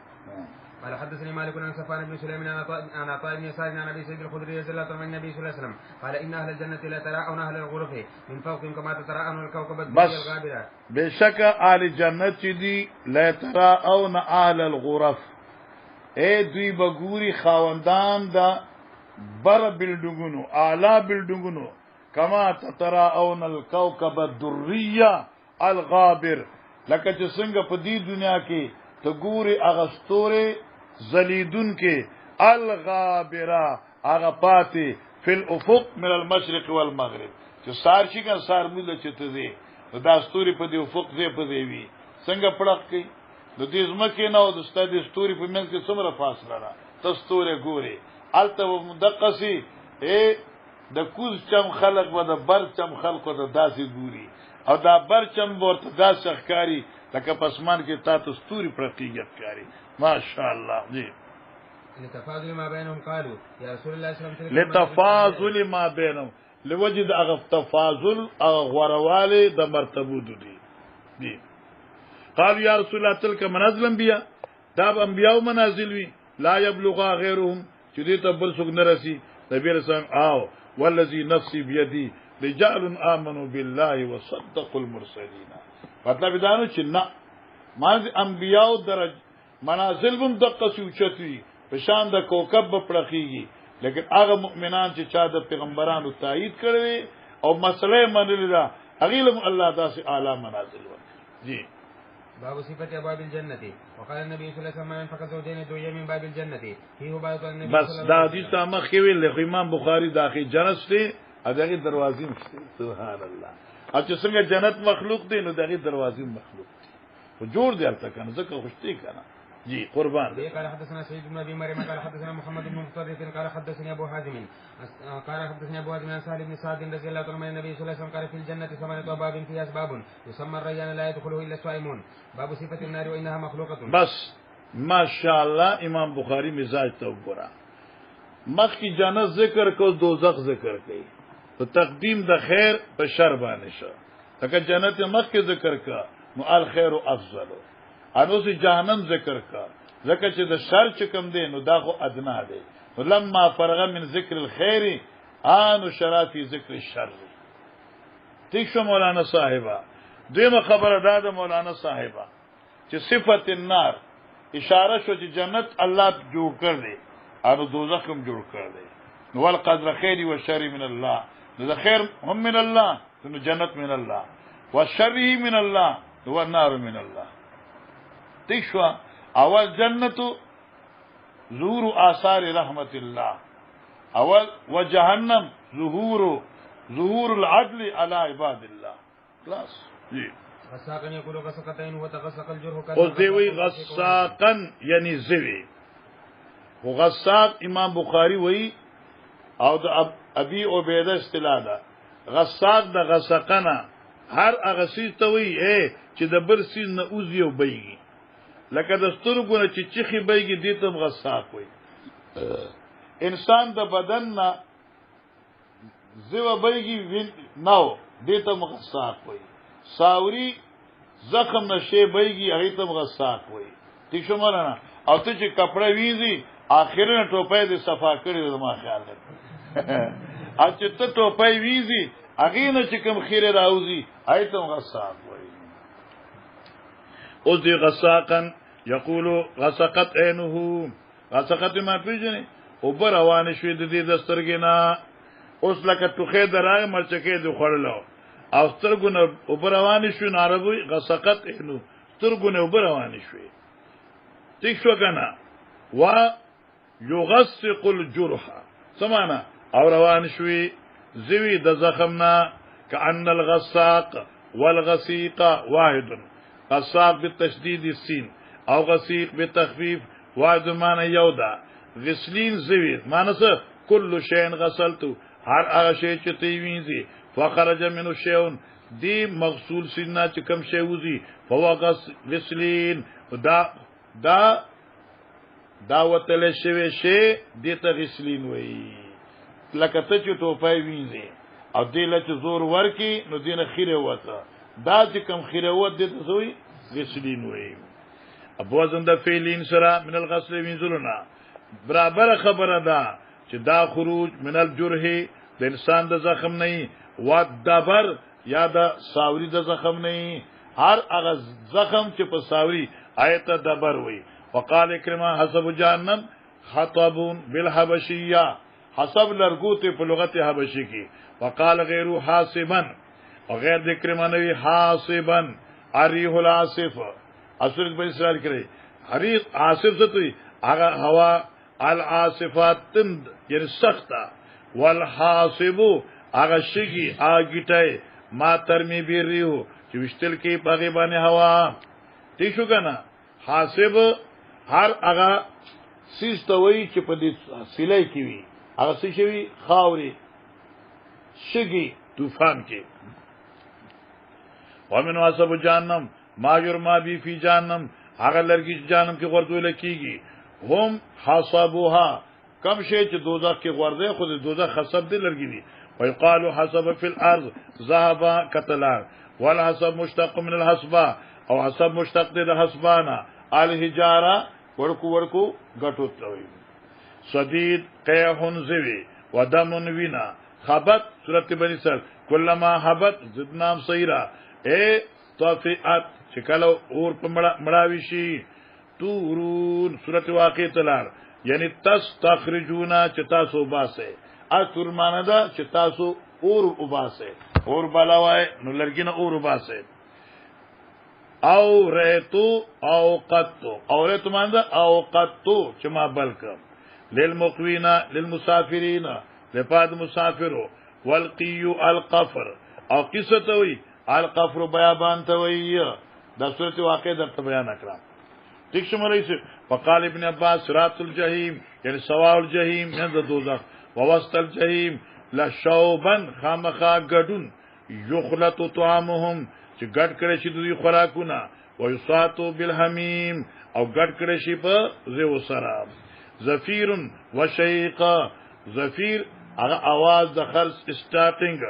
قال حدثني مالك عن صفوان بن سليمان عن عطاء بن يسار عن ابي سعيد الخدري رضي الله عنه عن النبي صلى الله عليه وسلم قال ان اهل الجنه لا تراءون اهل الغرف من فوقهم كما تراءون الكوكب الغابره. بشك اهل الجنه دي لا تراءون اهل الغرف اے دوی بګوري خاوندان دا بر بلډنګونو اعلی بلډنګونو كما تراءون الكوكب الدريه الغابر لکه چې څنګه په دې دنیا کې ته ګوري اغستوره زلیدون کې الغابره هغه پاتې فی الافق من المشرق والمغرب چې سار شي که سار موږ چې ته دې دا ستوري په دې افق دې په دې وی څنګه پړق کې د دې زمکه نه او د ستادي ستوري په منځ کې څومره فاصله ده ته ستوري ګوري الته مدقسي د کوز چم خلق و د بر چم خلق و د داسې ګوري او دا بر چم ورته داسې ښکاری لکه پسمان کې تاسو ستوري پرتیږي ښکاری ماشاءالله جی. لتفاضل ما بينهم قالوا يا رسول الله صلى الله عليه وسلم لتفاضل ما بينهم لوجد اغه تفاضل او غورواله د مرتبو دي قال يا رسول الله تلك منازل انبياء دا انبياء منازل وي لا يبلغ غيرهم چې دې ته بل څوک نه رسي. نبی رسول او والذي نفسي بيدي رجال امنوا بالله وصدقوا المرسلين مطلب دا نو چې نه ما انبياء درج منازل هم دقه سوچتي په شان د کوكب پړخيږي لیکن هغه مؤمنان چې چا د پیغمبرانو تایید کړي او مسله منلې ده هغه له الله داسې اعلی منازل ورکړي. جی باب صفة أبواب الجنة وقال النبي صلى الله عليه وسلم من فقد زوجين دوية من باب الجنة هي باب النبي بس دا حدیث ته مخ کې ویل خو امام بخاری داخلي جنت ته دغه دروازې مشته. سبحان الله. او چې څنګه جنت مخلوق دی نو دغه دروازې مخلوق دي خو جوړ دی البته کنه ځکه خوشتي کنه. جی قربان. قال حدثنا سعيد بن ابي مريم قال حدثنا محمد بن مطرف قال حدثني ابو حازم عن سهل بن سعد رضي الله عنه النبي صلى الله عليه وسلم قال في الجنه 8 ابواب فيها اسباب يسمى الريان لا يدخله الا الصائمون باب صفه النار وانها مخلوقه. بس ماشاء الله امام بخاری مزاج ته وګورا مخ کی جنت ذکر کو دوزخ ذکر کړي تو تقدیم د خیر په شر باندې شو تک جنت مخ کی ذکر کا نو الخير افضل انو سي جهنم ذکر کا ذکر چې د شر چې کم دی نو دا خو ادنا دی. لما فرغ من ذکر الخير ان شرافي ذکر الشر. ٹھیک شو مولانا صاحبہ. دیمه خبره دا د مولانا صاحبہ چې صفت النار اشاره شو چې جنت الله جوړ کړ دی او دوزخ هم جوړ کړ دی. نو والقدر خیر و شر من الله. نو خیر هم من الله نو جنت من الله والشر من الله نو النار من الله. ٹھیک شو. اول جنت ظهور آثار رحمت الله اول وجهنم ظهور العدل على عباد الله. خلاص. جی غساقا يقول غسقتين وتغسق الجرح او دیوی غساقن یعنی زوی و غساق امام بخاری وی او د ابي عبیده اصطلاح ده. غساق د غسقنا هر هغه سیز ته وی چې د بر سیز نه اوزي او بیږي لکه د سترګو نه چې چخي بیږي دې ته غساق وی. انسان د بدن نه زو بیږي نو دې ته غساق وی. ساوري زخم نشه بیږي هغه ته غساق وی. ٹھیک شو مولانا. او ته چې کپڑا ویزي اخرنه ټوپۍ دې صفا کړی د ما خیال نه او چې ته ټوپۍ ویزي هغه نه چې کوم خیره راوزي هغه ته غساق وی. او دې غساقن یقول غسقت عینه غسقت ما پیژنې او بر روان شوې د دې دسترګې نه اوس لکه ټوخه درای مرچکې د خړلو او سترګونه وبروان شو عربي غسقت عینه سترګونه وبروان شوې. ٹھیک شو کنه. وا یغسق الجرح سمانا او روان شوې زوی د زخمنا کأن الغساق والغسيق واحد. غساق بالتشديد السين او غسيق بالتخفيف واحد معنی یودا. غسلین زوی معنی څه کل شیء غسلته هر هغه شی چې تی وینځي فخرج منه شیء دی مغسول سینا چې کم شی وزي فهو غسلین. دا وتل شوی شی دې ته غسلین وایي. لکه ته چې ټوپای وینځي او دې لچ زور ورکی نو دینه خیره وته دا چې کم خیره وته دې ته زوی غسلین وایي. ابو زنده فعلین سرا من الغسل وینځلنا برابر خبره ده چې دا خروج من الجرح د انسان د زخم نه و دبر یا د ساوري د زخم نه هر هغه زخم چې په ساوري آیت دبر وي. وقال اکرمه حسب جهنم خطب بالحبشيه حسب لرغوت په لغت حبشي کې. وقال غیر حاسبا او غیر د اکرمه نوی حاسبا اریح العاصف اصل په اسرائیل کې اریح عاصف څه دی هغه هوا العاصفات تند یعنی سخته والحاسب هغه شګي اګټای ما ترمی بیریو چې وشتل کې پاګې باندې هوا. ٹھیک شو کنه. حاسب هر هغه سیس ته وی چې په دې سلای کې وي هغه څه شي خاوري شګي طوفان کې. ومن حسب جهنم ما یرما بی فی جهنم هغه لرګي جهنم کې ورته لکېږي. هم حسبها کم شی چې دوزخ کې ورده خو د دوزخ حسب دی لرګي دي. ويقال حسب في الارض ذهب قتلا والحسب مشتق من الحسبه او حسب مشتق دی د حسبانا الحجاره ورکو غټو توي. شدید قيحن زوي ودم وینا خبت سورت بنی سر کلما حبت زدنام سیرا اے طفئت چکلو اور پمڑا مڑاوی شي. تورون سورت واقع تلار یعنی تستخرجونا چې تاسو باسه اثر معنا دا چې تاسو اور وباسه اور بلاوای نو لرګینه اور وباسه او ریتو او قطو او ریتو مانده او قطو چې ما بلک للمقوینا للمسافرین لپاد مسافرو والقیو القفر او قصه توي القفر بیابان توي د صورت واقع درته بیان کړم ٹھیک شمه رئیس فقال ابن عباس صراط الجحیم یعنی سواء الجحیم نه د دوزخ ووسط الجحیم لشوبن خامخا غډون یخلط طعامهم چې ګډ کړي شي دوی خوراکونه ويصاتو بالحمیم او ګډ کړي شي په زو سراب زفیر وشیق زفیر هغه आवाज د خر سٹارټینګ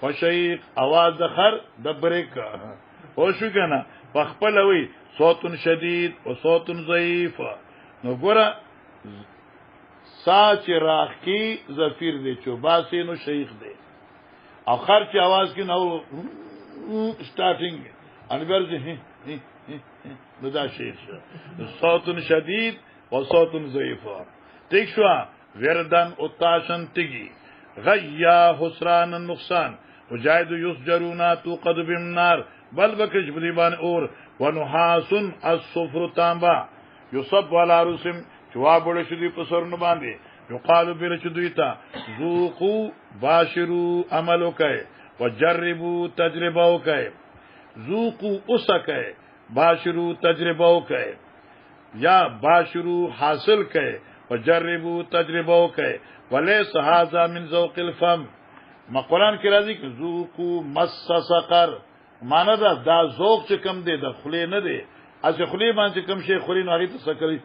وشیق आवाज د خر د بریک او شو کنه خپل وی صوت شدید او صوت ضعیف نو ګوره ساچ راخ کی زفیر دی چوباسی نو شیخ دی او خر چې आवाज کی نو سٹارټینګ انبر دي نو دا شیخ صوت شدید و صوت ضعیف ٹھیک شو وردن اتاشن تگی غیا حسران النقصان وجاهد يسجرون توقد بالنار بل بکش بدیبان اور ونحاس الصفر تانبا يصب على رسم جواب وړ شدي په سرن باندې يقال برچدویتا ذوقوا باشروا عملو کوي وجربوا تجربه کوي ذوقوا اسکه باشروا تجربه کوي یا باشروا حاصل کوي وجربوا تجربه کوي وليس هذا من ذوق الفم ما قرآن کې راځي چې ذوقوا مس سقر معنا دا ذوق چې کم دی د خلی نه دی از خلی باندې کم شي خوري نه هغه ته سکري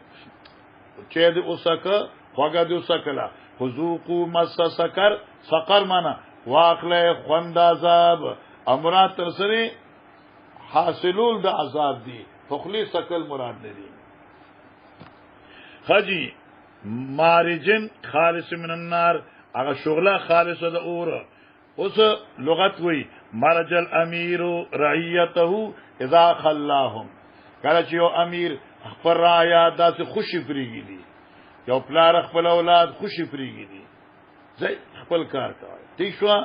چې د اوسکه خوګه د اوسکلا ذوقوا مس سقر سقر معنا واخله خوند عذاب امرات تر سره حاصلول د عذاب دی خلی سکل مراد دی خجی مارجن خالص من النار هغه شغله خالصه د اور اوس لغت وی مرج الامیر رعیته اذا خلاهم کله چې یو امیر خپل رایا داسې خوشی فریږي دي یو پلار خپل اولاد خوشی فریږي دي زي خپل کار کوي ٹھیک شو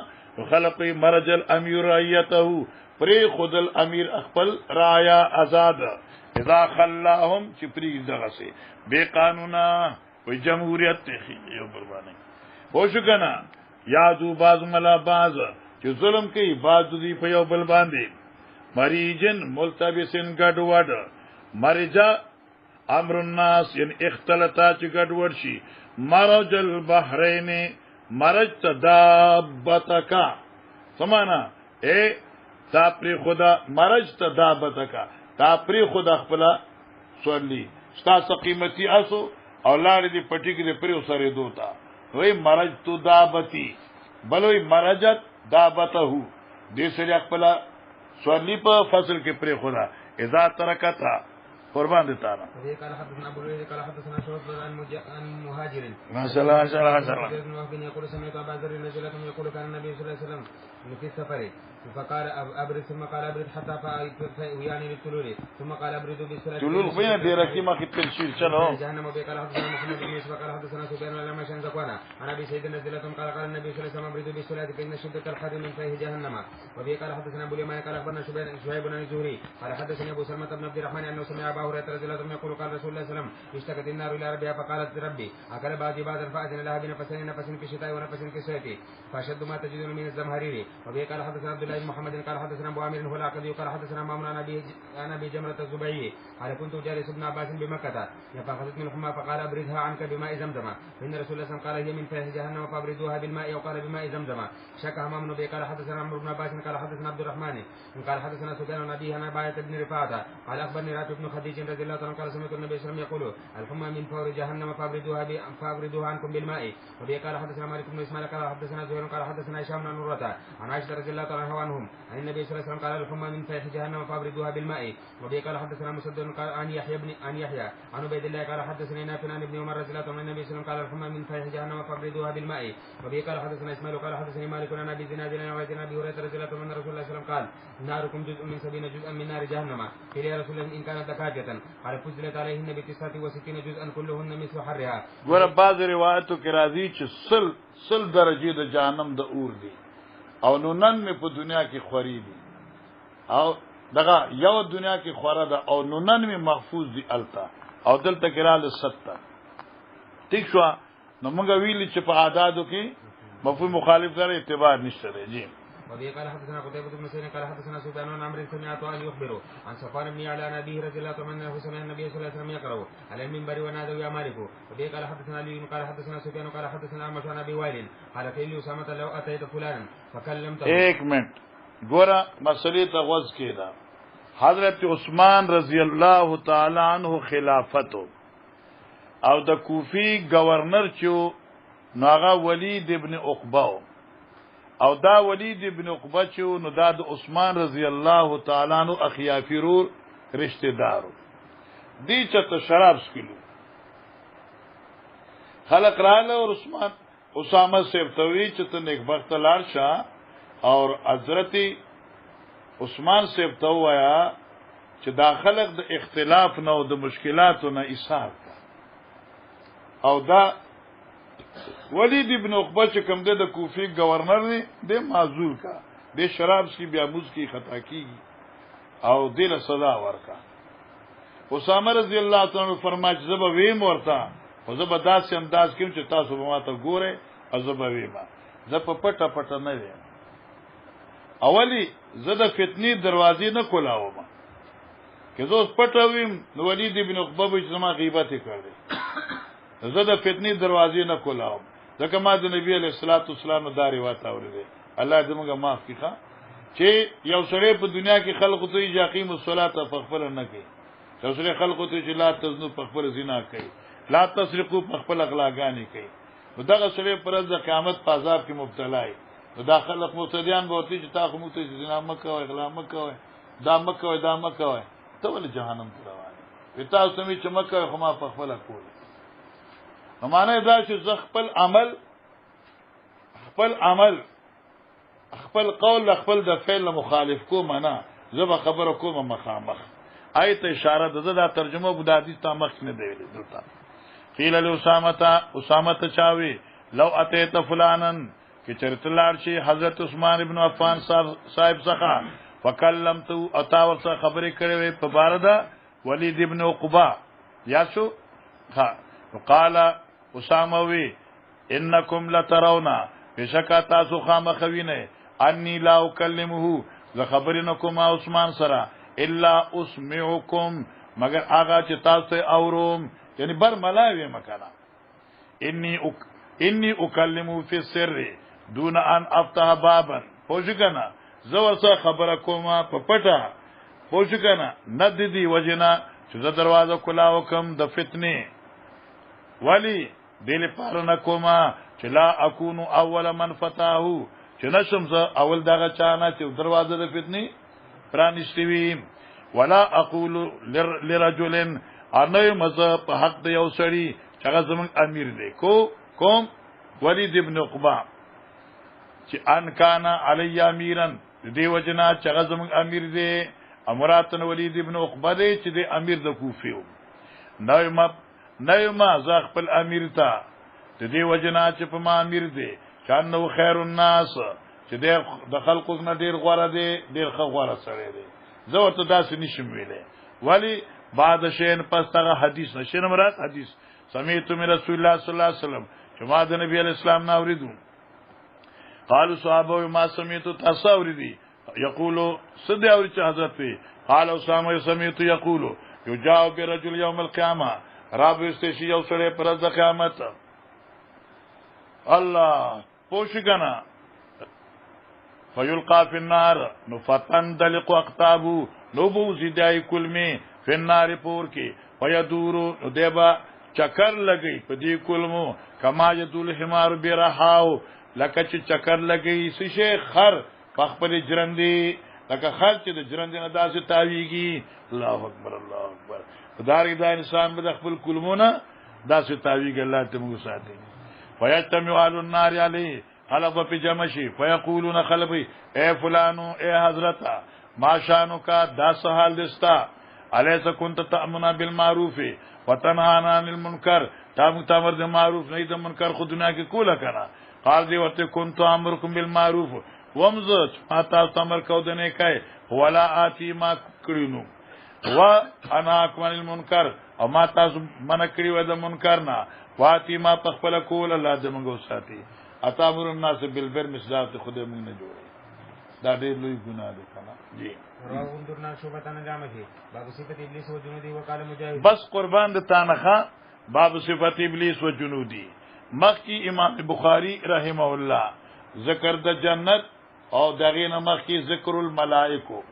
خلق مرج الامیر رعیته پری خود الامیر خپل رایا آزاد اذا خلاهم چې فریږي دغه سي بے قانونا وی جمهوریت ته یو قربانه هو شو کنه یادو باز ملا باز چې ظلم کوي باز دی په یو بل باندې مریجن ملتبسن ګډوډ مرجا امر الناس یعنی اختلطا چې ګډوډ شي مرج البحرین مرج تدابتکا سمانا اے تا پری خدا مرج تدابتکا تا پری خدا خپل سورلی ستا قیمتي اسو اولاد دی پټی کې پریو سره دوتا وای مرج تو دابتی بلوی مرجت دابته دې سره خپل سورلی په فصل کې پری خدا اذا ترکتا قربان دي تعالی دې قال حدثنا ابو الوليد قال حدثنا شعبة عن مهاجر ما شاء الله ما شاء الله يقول سمعت ابا ذر نزلة يقول كان النبي صلى الله عليه وسلم في السفر فقال ابرد ثم قال ابرد حتى يعني للتلول ثم قال ابرد بالصلاه تلول فين دي ركيمه في التنشير شنو جهنم قال حدثنا محمد بن يوسف قال حدثنا سفيان عن مشان زكوانا عن ابي سيد نزلة قال النبي صلى الله عليه وسلم ابرد بالصلاه فان شده الحر من فيه جهنم وبه قال حدثنا ابو اليمان قال اخبرنا شعيب بن الزهري قال حدثني ابو سلمة بن عبد الرحمن انه سمع ابا هريره رضي الله عنه يقول قال رسول الله صلى الله عليه وسلم اشتكت النار الى ربها فقالت ربي اكل بعض بعضا فاذن لها بنفسين نفس في الشتاء ونفس في الصيف فاشد ما تجدون من الزمهرير وبه قال حدثنا عبد الله بن محمد قال حدثنا ابو عامر هو العقدي قال حدثنا مامون عن ابي جمره الزبيعي قال كنت جالس ابن عباس بمكه فاخذت من الحمى فقال ابردها عنك بماء زمزم فان رسول الله صلى الله عليه وسلم قال هي من فيه جهنم فابردوها بالماء وقال بماء زمزم شك همام بن قال حدثنا عمرو بن عباس قال حدثنا عبد الرحمن قال حدثنا سفيان عن ابي عن بايه بن رفاعه قال اخبرني رافع بن خديج رضي الله عنه قال سمعت النبي صلى الله عليه وسلم يقول الحمى من فور جهنم فابردوها عنكم بالماء وبه قال حدثنا مالك بن اسماعيل قال حدثنا زهير قال حدثنا هشام بن نورة عن عائشة رضي الله تعالى عنهم عن النبي صلى الله عليه وسلم قال الحمى من فيح جهنم فابردوها بالماء. وبه قال حدثنا مسدد قال عن يحيى عن عبيد الله قال حدثني نافع عن ابن عمر رضي الله عنه عن النبي صلى الله عليه وسلم قال الحمى من فيح جهنم فابردوها بالماء. وبه قال حدثنا اسماعيل قال حدثني مالك عن ابي زناد عن ابي هريرة رضي الله عنه ان رسول الله صلى الله عليه وسلم قال ناركم جزء من 70 جزءا من نار جهنم. قيل يا رسول الله ان كانت دكاجة قال فزلت عليهن ب69 جزءا كلهن مثل حرها. ګوره بعض روایتو کې راځي چې سل درجه د جهنم د اور دي او نو نن می په دنیا کې خوري دي او دغه یو دنیا کې خوره ده او نو نن می محفوظ دي التا او دلته کې رااله 70 ٹھیک شو نو موږ ویل چې په عادتو کې مفهوم مخالف سره اعتبار نشته دی جی. وبه قال حدثنا قتيبة بن سعيد قال حدثنا سفيان عن عمرو سمعت أن يخبره عن صفوان بن علي عن أبيه رضي الله عنه أنه سمع النبي صلى الله عليه وسلم يقرأ على المنبر ونادوا يا مالك. وبه قال حدثنا علي قال حدثنا سفيان قال حدثنا أعمش عن أبي وائل قال قيل لأسامة لو أتيت فلانا فكلمته. ایک منٹ ګوره مسلې ته غوږ کېدا. حضرت عثمان رضی الله تعالی عنہ خلافت او د کوفی گورنر چې ناغه ولید ابن عقبه او دا ولید ابن عقبه چې نو دا د عثمان رضی الله تعالی عنہ اخیافرور رشتہ دارو دی چې شراب سکلو خلق رااله او عثمان اسامه سیفتوی چې ته نیکبخت لار شه اور حضرت عثمان سیفتو وایا چې دا خلق د اختلاف نه او د مشکلاتو نه ایثار او دا ولید ابن عقبه چې کوم د کوفی گورنر دی د معذور کا د شراب سی بیا موز کی خطا کیږي او دله صدا ورکا. اسامه رضی الله تعالی عنہ فرمایي چې زب ویم ورتا او زب داسې انداز کوم چې تاسو به ماته ګوره او زب ویم زب پټه پټه نه ویم اولی زده فتنی دروازې نه کولاوم که زه پټه ویم نو ولید ابن عقبه به زما غیبت کړی زده فتنی دروازې نه کولاوم ځکه ما د نبی علیہ الصلوۃ والسلام دا روایت اورېده الله دې موږ معاف کړي چې یو سړی په دنیا کې خلق ته یقیم الصلاه فخبر نه کوي یو سړی خلق ته چې لا تزنو فخبر زنا کوي لا تسرقوا فخبر اغلاګانی کوي نو دغه سړی پر د قیامت په عذاب کې مبتلا وي نو دا خلق مبتدیان به ورته چې تاسو مو ته زنا مکه او اغلا مکه او دا مکه او دا مکه او ته ول جهنم ته روان وي تاسو می چې مکه او ما په خپل کول معنی دا چې خپل قول خپل د فعل مخالف کو معنا زه خبره کوم مخامخ آیت اشاره ده دا ترجمه ابو حدیث تا مخ نه دی دلته. قیل اسامه چاوي لو اتیت فلانن چې چرتلار شي حضرت عثمان ابن عفان صاحب څخه فکلمتو اتا ورته خبرې کړې وي په بار ده ولید ابن عقبه یا شو ها وقال اسامه وی انکم لترون بشکا تاسو خامخوینه انی لا اکلمه ز خبرنکم عثمان سره الا اسمعکم مگر آغا چې تاسو اوروم یعنی بر ملاوی مکانا انی اکلمو فی السر دون ان افتح بابا پوشکنا زور سره خبره کومه په پټه پوشکنا نددی وجنا چې دروازه کلاو کم د فتنه ولی دل پارنا کومه چې لا اكون اول من فتاحو چې نشم زه اول دغه چانه چې دروازه د فتنه پرانیستی وي ولا اقول لرجل انه مذهب په حق د یو سړي چې هغه زمون امیر دی کوم ولید ابن عقبه چې ان کان علی امیرن دی وجنا چې هغه زمون امیر دی امراتن ولید ابن عقبه دی چې دی امیر د کوفه و نو ما زه خپل امیر ته د دې وجنا چې په ما امیر دی چان نو خیر الناس چې د خلقو نه ډیر غوړه دی ډیر غوړه سره دی زه ورته داسې نشم ویلې ولی بعد شین پس تاغه حدیث نشه مراد حدیث سمعت من رسول الله صلی الله علیه وسلم چې ما د نبی علیہ السلام نه اوریدو قالوا صحابه ما سمعت تصاوردي يقول صد اور چې حضرت وی قال اسامه سمعت يقول يجاوب برجل يوم القيامه رب استشي یو سره پر د قیامت الله پوشګنا فيلقى في النار نفتن دلق اقطابو نبو زیدای کلمی فی النار پور کی ویدورو دیبا چکر لگئی پا دی کلمو کما یدول حمار برحاو لکه چې چکر لگئی سشه خر خپل جرندي لکه خلک چې د جرندي نه داسې تاویږي. الله اکبر الله اکبر. خدای دا انسان به د خپل کلمونه داسې تاویږي. الله ته موږ ساتي. فیجتمع اهل النار علیه خلق په جمشي فیقولون خلبی اے فلانو اے حضرت ما شانو کا داس حال دستا الیس کنت تأمنا بالمعروف وتنهانا عن المنکر تامر د معروف نه د منکر خو دنیا کې کوله کنه. قال دی ورته کنت امرکم بالمعروف ومز ما تاسو امر کو د نه کای ولا اتی ما کړینو و انا اکمل المنکر او ما تاسو من کړی و د منکر نه واتی ما تخپل کول الله دې موږ ساتي. اتامر الناس بالبر مصداق خدای موږ نه جوړي. دا ډېر لوی ګناه ده کنه. جی بس قربان د تانخه باب صفات ابلیس و جنودی. مخکی امام بخاری رحمه الله ذکر د جنت او دغه نه مخکی ذکر الملائکه.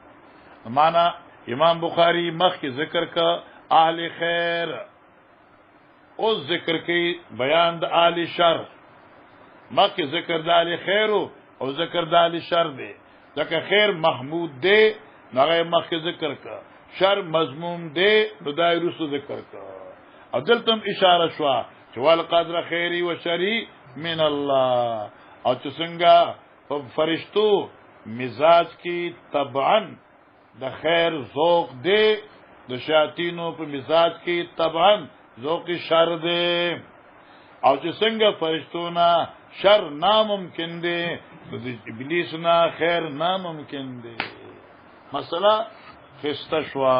معنا امام بخاری مخکی ذکر کا اهل خیر او ذکر کی بیان د اهل شر. مخکی ذکر د اهل خیر او ذکر د اهل شر دی. ځکه خیر محمود دی نغه مخکی ذکر کا، شر مذموم دی نو دای رسو ذکر کا. او دلتم اشاره شوا چې والقدر خیری و شری من الله. او چې څنګه په فرشتو مزاج کی طبعا د خیر ذوق دی، د شیاطینو په مزاج کی طبعا ذوق شر دی. او چې څنګه فرشتو نه شر ناممکن دی د ابلیس نه خیر ناممکن دی. مسئلہ خسته شوا.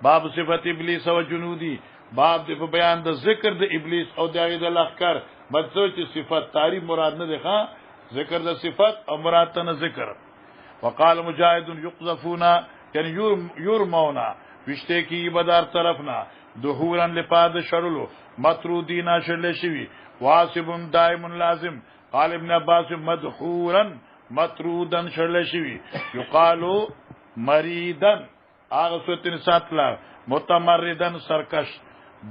باب صفت ابلیس و جنودی باب د بیان د ذکر د ابلیس او دغه د لخر مڅو چې صفت تعریف مراد نه ده، ذکر د صفت او مراد ته ذکر. وقال مجاهد يقذفون یعنی یرمونا وشته کی بدار طرفنا دحورن لپاد شرلو مطرودینا شل شوی واسب دائم لازم. قال ابن عباس مدحورا مطرودا شل شوی یقالو مریدن اغه ستن ساتلا متمردن سرکش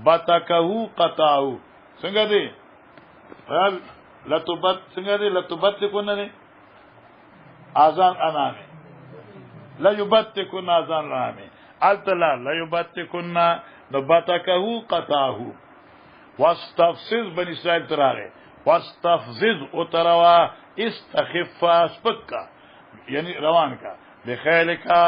بتکهو قطاو. څنګه دی لتوبت څنګه دی لتوبت کو نه اذان انامه لا یبتکن اذان رامه التلا لا یبتکن نبتکهو قطاهو. واستفزز بنی اسرائیل تراغه واستفزز اتروا استخف اسپکا یعنی روان کا بخیلکا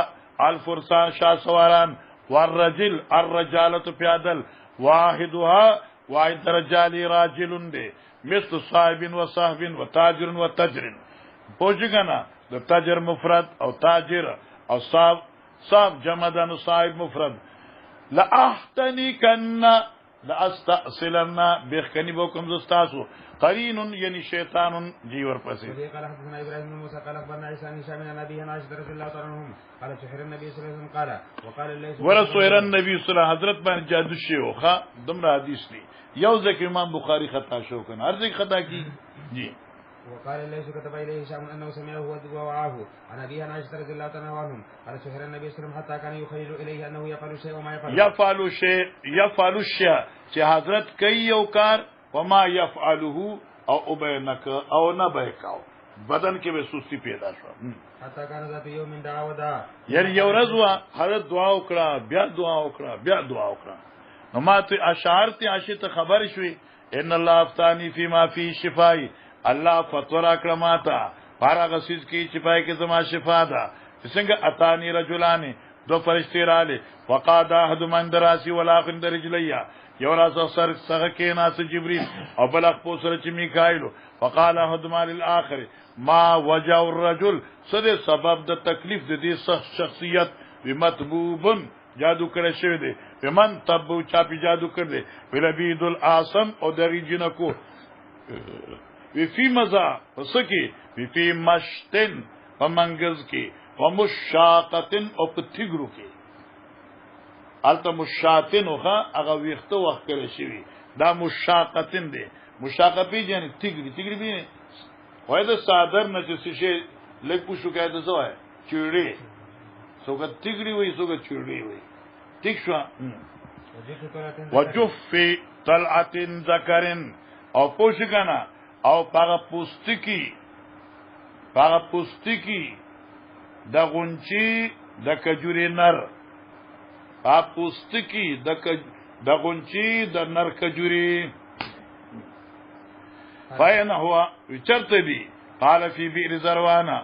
الفرسان شاه سواران والرجل الرجالت پیادل واحدها واحد رجالی راجلون دے مثل صاحب و صاحب و تاجر و تجر. پوجگنا د تاجر مفرد او تاجر او صاحب جمع دن صاحب مفرد. لاحتنکن لاستأصلن بخکنی بکم زستاسو قرین یعنی شیطان جیور پسی. قال حدثنا ابراهيم بن موسى قال اخبرنا عيسى بن هشام عن ابي عائشة رضي الله تعالى عنهم قال سحر النبي صلى الله عليه وسلم قال وقال الله ورسول النبي صلى الله عليه وسلم حضرت باندې جادو شیو ښا دمر حدیث دی یو ځکه امام بخاری خطا شو کنه هر ځکه خطا کی. جی وقال الله كتب اليه هشام انه سمعه ووعاه عن ابي عائشة رضي الله تعالى عنهم قال سحر النبي صلى الله عليه وسلم حتى كان يخيل اليه انه يفعل شيء وما يفعل شيء چې حضرت کوي یو کار وما يفعله او بینک او نه بهکاو بدن کې به سستی پیدا شو. حتی کان ذات یوم دعا ودا یعنی یو ورځ وا حضرت دعا وکړه بیا دعا وکړه بیا دعا وکړه. نو ماته اشعار ته عاشت خبر شوي ان الله افتانی فيما فيه شفای. الله فتوا کړماتا فارغ سیز کی شفای کې زما شفا ده. څنګه اتانی رجلان دو فرشتي رااله وقاد احد من دراسی والاخر درجلیا یو راز سر سره کې ناس جبريل او بلغ پوسره چې میکائیل وقال احد مال الاخر ما وجه الرجل صد سبب د تکلیف د دې شخصیت بمطبوب جادو کړی شوی دی بمن تبو چا پی جادو کړ دی بلبید الاعصم او دغی جنکو وی فی مزا پسکی وی فی مشتن ومنگز کی ومشاقتن او پتیگرو کی الته مشاقتن اوخه هغه ویخته وخت کړی شوی دا مشاقتن دی. مشاقه یعنی تیگری بینه وای دا صادر نه چې شي لګ پوښو کېده زوای چیړې سوګه تیگری وای سوګه چیړې وای ٹھیک شو. وجف طلعتن ذکرن او پوښ کنا او پاغه پوستکی هغه پوستکی د غونچی د کجوري نر هغه پوستکی د غونچی د نر کجوري فاین هو چرته دی قال فی بئر زروانا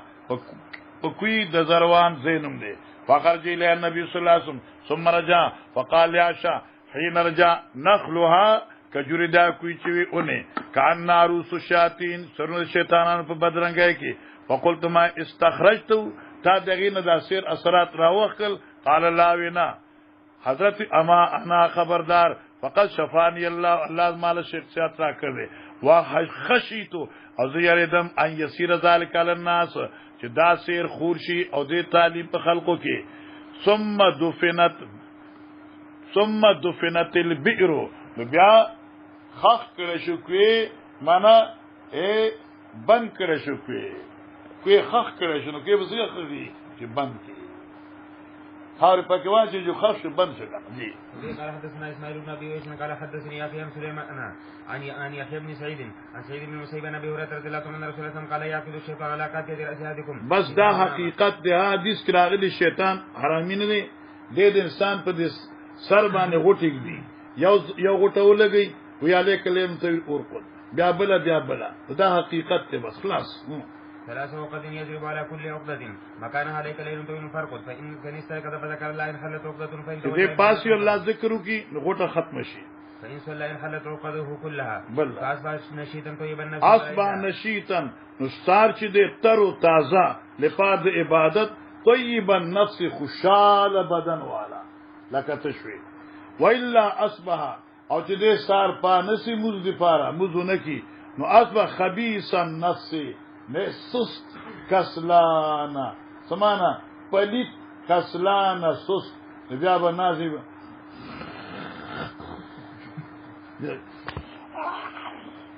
کوی د زروان زینم دی فخرج الى النبي صلى الله عليه وسلم ثم رجع فقال يا عائشة حين رجع نخلها کجوردا کوی چوي اونې کان ناروس شیاطین سرن شیطانان په بدرنګای کې فقلت ما استخرجت تا دغه نه د سیر اثرات راوخل قال لا وینا حضرت اما انا خبردار فقط شفاني الله مال شخصیت را کړې وا خشیت او زه یریدم ان یسیر ذلک علی الناس چې دا سیر خورشي او د تعلیم په خلقو کې ثم دفنت البئر بیا خخ کړه شو کوي معنا بند کړه شو کوي خخ کړه شو نو کې بزګه خري چې بند کی هر پکې واچې جو خخ بند شو جی قال حدثنا اسماعيل بن ابي ويس قال حدثني يحيى بن سليمان عن يحيى بن سعيد عن سعيد بن مسيب بن ابي هريره رضي الله عنه ان رسول الله صلى الله عليه وسلم قال ياكل الشيطان على قاتل راسهم بس دا حقیقت دی حدیث کې راغلی شیطان حرامي نه دی د انسان په دې سر باندې غوټیک دی یو غوټه ولګي ویاله کلم ته ورکول بیا بلا دا حقیقت ته بس خلاص ثلاثة وقت يضرب على كل عقدة مكانها عليك ليل طويل فرقد فإن استيقظ فذكر الله إن حلت عقدة فإن دې پاس یو الله ذکر کی غوټه ختم شي فإن صلى إن حلت عقده كلها فأصبح نشيطا طيبا النفس أصبح نشيطا نستار چې دې تر او تازه لپاره عبادت طيبا النفس خوشاله بدن والا لکه تشوي وإلا أصبح او چې دې سار پا نسی موز دی پارا موزونه کی نو اصبح خبیث النفس نه سست کسلانا سمانا پلیت کسلانا سست بیا به نازی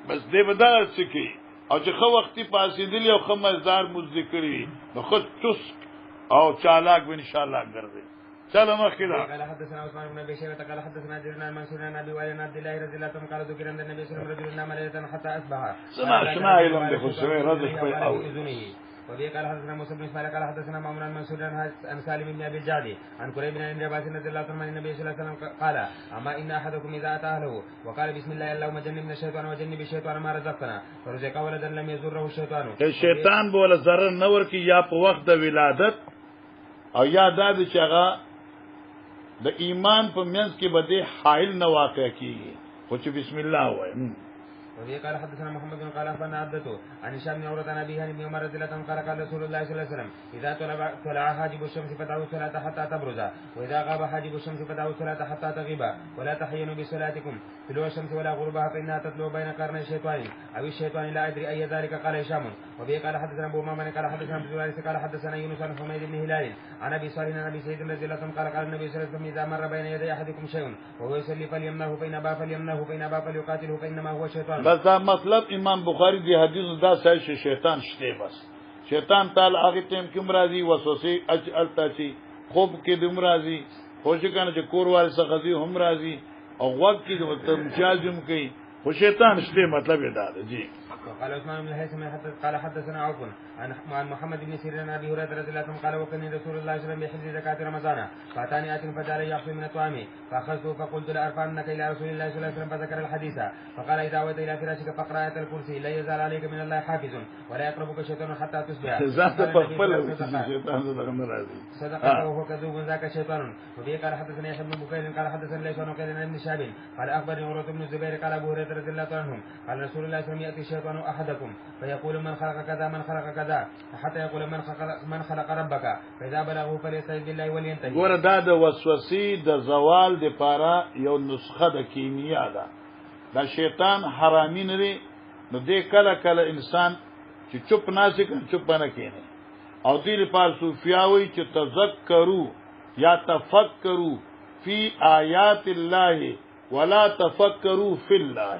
بس دې بدل سکی او چې خو وختي پاسېدلی او خمزدار موز ذکرې نو خود چس او چالاک به ان شاء الله ګرځي چلو مخکې قال حدثنا عثمان بن ابي شيبه قال حدثنا جرير منصور عن ابي وائل عبد الله رضي الله عنه قال ذكر ان النبي صلى الله عليه وسلم رجل نام ليله حتى اصبح سمع علم بخسوي رزق في اول وبه قال حدثنا موسى بن اسماعيل قال حدثنا مامون عن منصور عن سالم بن ابي الجعد عن قريب بن ابي عباس رضي الله عنه عن النبي صلى الله عليه وسلم قال اما ان احدكم اذا اتى اهله وقال بسم الله اللهم جنبنا الشيطان وجنب الشيطان ما رزقتنا فرزق ولدا لم يضره الشيطان بوله ضرر نور کی یا په وخت د ولادت او یا د شغا د ایمان په منځ کې بده حائل نه واقع کیږي خو چې بسم الله وایي وفي قال حدثنا محمد بن قال اخبرنا عبدته عن هشام بن عروه عن ابي هاني بن عمر رضي الله عنه قال رسول الله صلى الله عليه وسلم اذا طلع حاجب الشمس فدعوا الصلاه حتى تبرز واذا غاب حاجب الشمس فدعوا الصلاه حتى تغيب ولا تحينوا بصلاتكم طلوع الشمس ولا غروبها فانها تطلع بين قرني الشيطان او الشيطان لا ادري اي ذلك قال هشام وفي قال حدثنا ابو امامه قال حدثنا عبد الوارث قال حدثنا يونس عن حميد بن هلال عن ابي صالح عن ابي سعيد رضي الله عنه قال النبي صلى الله عليه وسلم اذا مر بين يدي احدكم شيء وهو يصلي فليمنعه فان ابى فليمنعه فان ابى فليقاتله فانما هو شيطان بس مطلب امام بخاری دی حدیث دا صحیح شیطان شته بس شیطان تعالی هغه ټیم کې مرادي وسوسه التاچی خوب کې د مرادي خوش کنه چې کور وال څخه دي هم راضي او وخت کې د مجازم کوي خو شیطان شته مطلب دا دی جی وقال عثمان بن الهيثم قال حدثنا عوف عن محمد بن سيرين عن ابي هريره رضي الله عنه قال وكان رسول الله صلى الله عليه وسلم بحفظ زكاه رمضان فاتاني ات فجعل يحصي من الطعام فاخذته فقلت لارفعنك الى رسول الله صلى الله عليه وسلم فذكر الحديث فقال اذا اويت الى فراشك فاقرا ايه الكرسي لا يزال عليك من الله حافظ ولا يقربك شيطان حتى تصبح ذات بخبل شيطان صدق راضي صدق وهو كذوب ذاك شيطان وبه قال حدثنا يحيى بن بكير قال حدثنا ليس بن قيل بن شهاب قال اخبرني عروه بن الزبير قال ابو هريره رضي الله عنه قال رسول الله صلى الله عليه وسلم ياتي الشيطان احدكم فيقول من خلق كذا من خلق كذا حتى يقول من خلق ربك فاذا بلغه فليستعذ بالله ولينتهي ګوره دا د وسوسې د زوال د پاره یو نسخه د کیمیا ده دا شیطان حرامي نه دی نو دې کله کله انسان چې چوپ ناسي کوي چوپ نه کینی او دې لپاره صوفیاوی چې تذکروا یا تفکروا فی آیات الله ولا تفکروا فی الله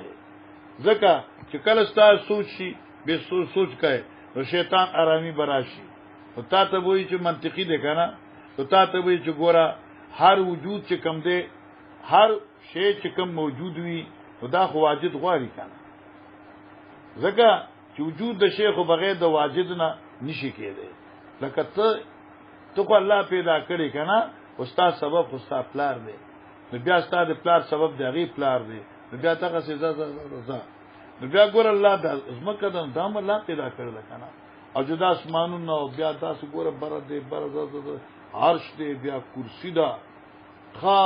ځکه چې کله ستاسو سوچ شي به سوچ کوي نو شیطان آرامي براشي او تا ته وایي چې منطقي دی کنه او تا ته وایي چې ګوره هر وجود چې کم دی هر شی چې کم موجود وي نو دا خو واجد غواړي کنه ځکه چې وجود د شیخ بغیر د واجد نه نشي کېدی لکه ته کو الله پیدا کړی کنه استاد سبب استاد پلار دی نو بیا استاد پلار سبب دی غي پلار دی نو بیا تاسو سزا نو بیا ګور الله د زمکه د دام الله پیدا کړل کنه او جدا اسمانونو بیا تاسو ګور بر دی عرش دی بیا کرسی دا خا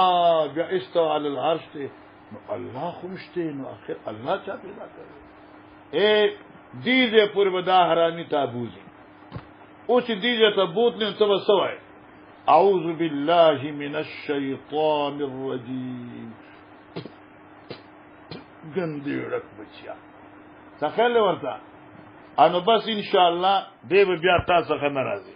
بیا استو علی العرش دی نو الله خوشته نو اخر الله چا پیدا کړل دیجه پر ودا حرامي تابوزي او چې دیجه ته بوتل ته وسوي اعوذ بالله من الشیطان الرجیم ګندې رک بچیا څخه ورته انو بس ان شاء الله دیو بیا تاسو څخه ناراضي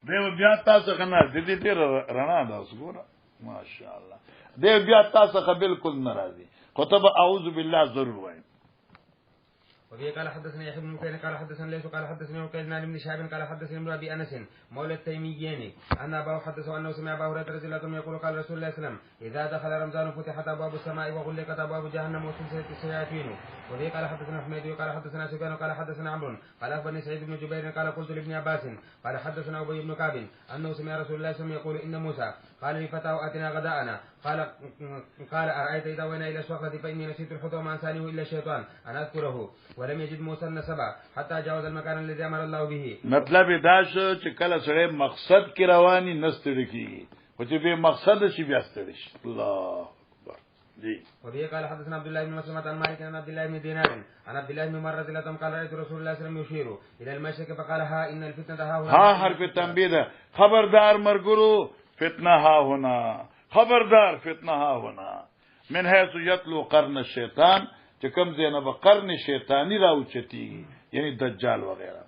دیو بیا تاسو څخه ناراضي دې رڼا ده وګوره ماشاءالله دیو بیا تاسو څخه بالکل ناراضي كتب اعوذ بالله ضرور وای وفي قال حدثنا يحيى بن مكين قال حدثنا ليس قال حدثني وكيل بن ابن شهاب قال حدثني ابن ابي انس مولى التيميين ان اباه حدثه انه سمع ابا هريره رضي الله عنه يقول قال رسول الله صلى الله عليه وسلم اذا دخل رمضان فتحت ابواب السماء وغلقت ابواب جهنم وسلسلت الشياطين. وفي قال حدثنا حميد قال حدثنا سفيان قال حدثنا عمرو قال اخبرني سعيد بن جبير قال قلت لابن عباس قال حدثنا ابي بن كعب انه سمع رسول الله صلى الله عليه وسلم يقول ان موسى قال لفتاه اتنا غداءنا قال ارايت اذا وينا الى الصخره فاني نسيت الحوت وما انسانيه الا الشيطان ان اذكره ولم يجد موسى النسبا حتى جاوز المكان الذي امر الله به. مطلب دا شو چې کله سره مقصد کې رواني نستړي کی او چې به مقصد شي بیا ستړي شي. الله اکبر. جی. وبه قال حدثنا عبد الله بن مسلمة عن مالك عن عبد الله بن دينار عن عبد الله بن عمر رضي الله عنه قال رأيت رسول الله صلى الله عليه وسلم يشير الى المشرق فقال ها ان الفتنة ها هنا. ها حرف تنبيه ده خبردار مرګرو فتنه ها هنا خبردار فتنه ها هنا من حيث يطلو قرن الشيطان چې کوم زینب قرن شیطانی راوچتی یعنی دجال وغیرہ.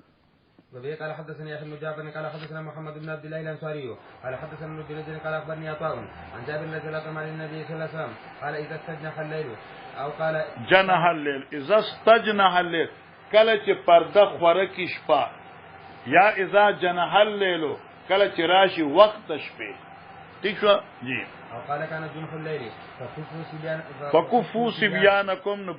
وبه قال حدثنا يحيى بن جعفر قال حدثنا محمد بن عبد الله الانصاري قال حدثنا ابن جريج قال اخبرني عطاء عن جابر رضي الله عنه عن النبي صلى الله عليه وسلم قال اذا استجنح الليل او قال جنح الليل اذا استجنح الليل کله چې پرده خوره کی شپه یا اذا جنح الليل کله چې راشي وخت شپه ٹھیک شو جی. او قال كان جنح الليل فكفوا صبيانكم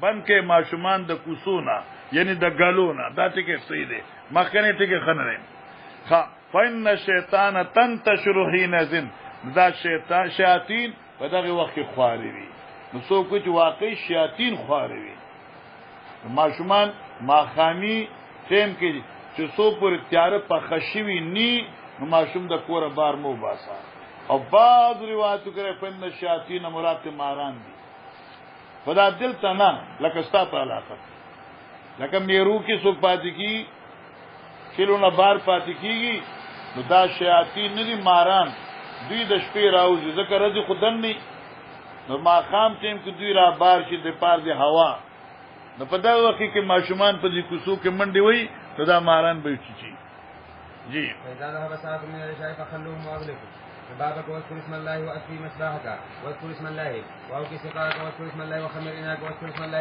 بن کې ماشومان د کوسونا یعنی د غلونا دا ټکی صحیح دی مخکنه ټکی خنره ها فإن الشیطان تنتشر حين ذن دا شیاطین په دغه وخت کې خواري وي نو څوک چې واقعي شیاطین خواري وي ماشومان ماخامي ټیم کې چې څوک پر تیار په خشوي ني نو ماشوم د کوره بار مو باسا او بعض روایتو کرے فن الشیاطین مراد ماران دي خدا دل تنا لکه ستا په علاقه لکه میرو کې څوک پاتې کی کلونه بار پاتې کیږي نو دا شیاطین نه دي ماران دوی د شپې راوځي ذکر رضی خدن نه نو ما خام ټیم کې دوی را بار شي د پار دی هوا نو په دا وخت کې ماشومان په دې کوسو کې منډي وای نو دا ماران به چی جی. فإذا ذهب ساعة من العشاء فخلوهم وأغلقوا بابك واذكر اسم الله وأسقي مصباحك واذكر اسم الله وأوقي سقاك واذكر اسم الله وخمر إناك واذكر اسم الله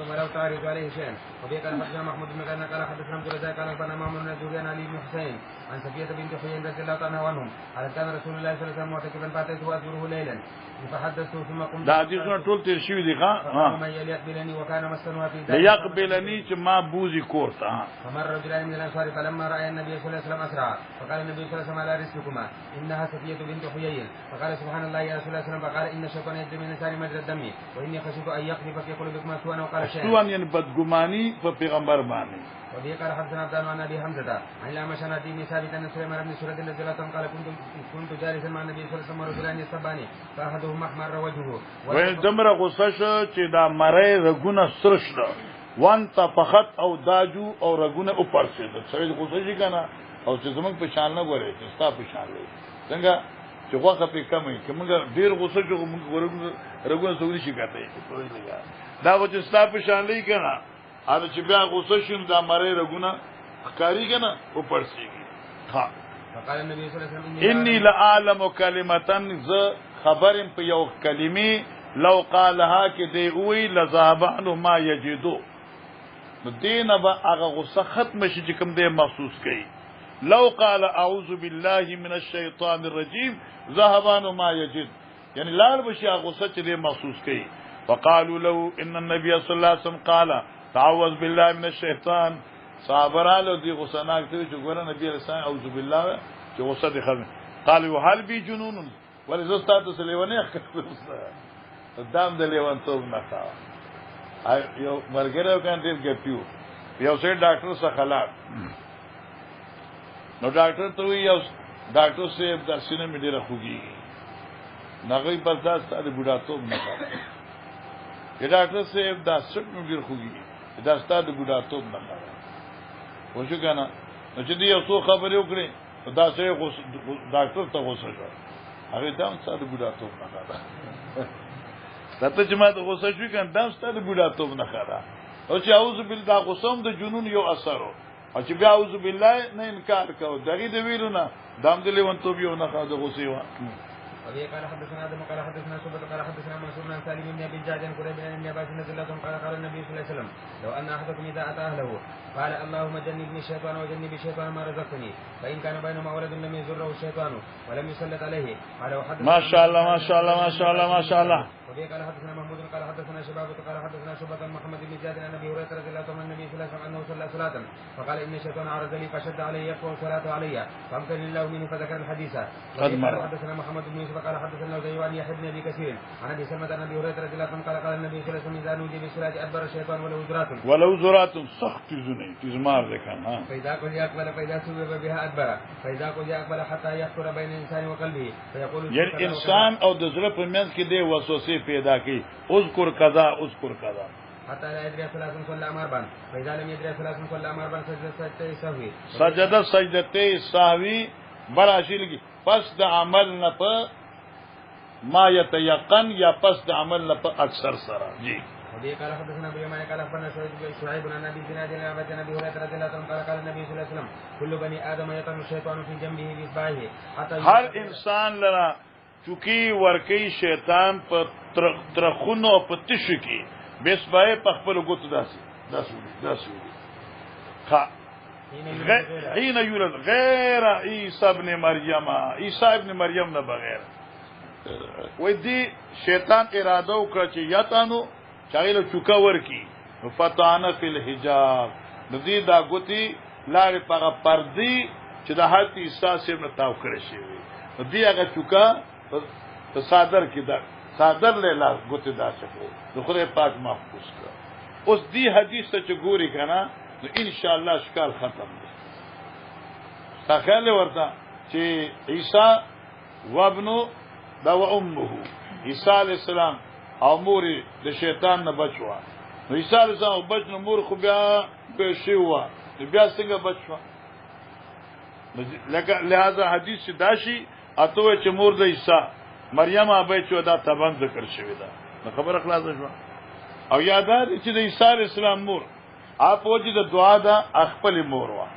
ولو تعرض عليه شيئا. وبه قال حدثنا محمود بن غنى قال حدثنا عبد الرزاق قال أخبرنا مأمون بن الزهري عن علي بن حسين عن صفية بنت حيي رضي الله عنها عنهم قال كان رسول الله صلى الله عليه وسلم معتكفا فأتيته وأزوره ليلا فحدثته ثم قمت دا حدیثونه ټول تیر شوی دي ها ثم يقبلني وكان مسكنها في ذلك يقبلني چې ما بوزي کورته فمر رجلان من الأنصار فلما رأى النبي صلى الله عليه وسلم أسرع فقال النبي صلى الله عليه وسلم على رسلكما إنها صفية بنت حيي فقال سبحان الله يا رسول الله صلى الله عليه وسلم فقال إن الشيطان يجري من الإنسان مجرى الدم وإني خشيت أن يقذف في قلوبكما سوءا وقال شيئا سوءا يعني بدګماني په پیغمبر باندې. وبه قال حدثنا عبدان عن ابي حمزه عن الأعمش عن ابي بن ثابت ان سليمان بن سرد رضي الله عنه قال كنت جالسا مع النبي صلى الله عليه وسلم ورجلان يصباني فاحدهما احمر وجهه وين دمره غصه شو چې دا مړې رګونه سرش ده وان تفخت او داجو او رګونه اوپر شه ده سړي غصه شي کنه او چې زمونږ په شان نه غوري چې ستا په شان لري څنګه چې غوخه په کمې کې موږ ډیر غصه جو موږ رګونه سوري شي کوي دا و چې ستا په شان لري کنه اته چې بیا غصه شون دا مړې رګونه ښکاری کنه اوپر شيږي ها. فقال النبي صلى الله عليه وسلم اني لعالم كلمه ز خبرم په یو کلمې لو قالها کې دی وی لذهبانه ما یجدو نو دینه به هغه غصه ختم شي چې کوم دی محسوس کړي لو قال اعوذ بالله من الشیطان الرجیم ذهبانه ما یجد یعنی لار بشي هغه غصه چې دی محسوس کړي وقالوا له ان النبي صلى الله عليه وسلم قال تعوذ بالله من الشیطان صحابه رالو دی غسناک ته چې ګوره نبی رسول اعوذ بالله چې غصه دي خل قالوا هل بي جنون ولې زستا ته لیوانه دام د لیوان ته نه تا یو مرګره کان دې ګپیو یو سره ډاکټر څخه خلاص نو ډاکټر ته یو ډاکټر صاحب د سینې مې ډیره خوږي نغې برداشت د بوډاتوب نه کړ چې ډاکټر صاحب د سټ مې ډیر خوږي دا ستاسو د بوډاتوب نه کړ وښه کنه نو چې دی یو څو خبرې وکړي دا څه ډاکټر ته غوسه شو هغه دا ستاسو د بوډاتوب نه کړ ته چې ما د غوسه شو کنه دا ستاسو د بوډاتوب نه کړ او چې اعوذ بالله غوسم د جنون یو اثر او چې بیا اعوذ بالله نه انکار کو دغه د ویلو نه دام د لیونتوب یو نه خاصه غوسه و وبه قال حدثنا آدم قال حدثنا شعبة قال حدثنا منصور عن سالم بن ابي الجعد عن قريب بن عباس رضي الله عنه قال قال النبي صلى الله عليه وسلم لو ان احدكم اذا اتى اهله قال اللهم جنبني الشيطان وجنبني الشيطان ما رزقتني فان كان بينهما ولد لم يزره الشيطان ولم يسلط عليه قال وحدثنا ما شاء الله ما شاء الله ما شاء الله ما شاء الله وبه قال حدثنا محمود قال حدثنا شبابة قال حدثنا شعبة محمد بن زياد عن ابي هريرة رضي الله عنه عن النبي صلى الله عليه وسلم انه صلى صلاة فقال ان الشيطان عرض لي فشد علي يقوى صلاته علي فامكن الله منه فذكر الحديث قال حدثنا محمد بن يوسف قال حدثنا زيوان يحيى بن ابي كثير عن ابي سلمة عن ابي هريرة رضي الله عنه قال قال النبي صلى الله عليه وسلم اذا نودي بالصلاة ادبر الشيطان ولو زرات سخت زني تزمار ذكر ها فاذا قل يقبل فاذا سبب بها ادبر فاذا قل يقبل حتى يخطر بين الانسان وقلبه فيقول يعني انسان او د زړه په منځ کې د وسوسه پیدا کی اذكر كذا حتى لا يدري ثلاث صلى مربا فاذا لم يدري ثلاث صلى مربا سجد سجدتي سهوي براشلگی پس د عمل نه په ما يتيقن یا پس د عمل نه په اکثر سره جی وبه قال حدثنا ابو يمان قال اخبرنا شعيب بن ابي زناد عن ابي هريره رضي الله عنه قال النبي صلى الله عليه وسلم كل بني ادم يطعن الشيطان في جنبه باصبعه حتى هر انسان لرا چونکی ورکی شیطان په ترخونو په تشو کې بسبای په خپل ګوت داسي ها حين يولد غير عيسى ابن مريم عيسى ابن مريم نه بغیر وې دي شیطان اراده وکړه چې یاتانو چایلو چوکا ورکی فتانه فی الحجاب ندی دا ګوتی لارې په پردي چې د حتی عیسی سره نه تاو کړی شي ندی هغه چوکا په صادر کې دا صادر له لاس ګوت دا شکو د خدای پاک محفوظ کړ اوس دی حدیث ته چې ګوري کنه نو ان شاء الله اشکال ختم دي تخیل ورته چې عیسی وابنو دا و امه عیسی علی السلام او مور د شیطان نه بچوا نو عیسی علی السلام بچ نو مور خو بیا به شیوا بیا څنګه بچوا لہذا حدیث داشي اته چې مور د عیسی مریم ابي چې دا تبان ذکر شوی دا نو خبر اخلاص شو او یادار چې د عیسی علی السلام مور اپ وجه د دعا دا خپل مور وا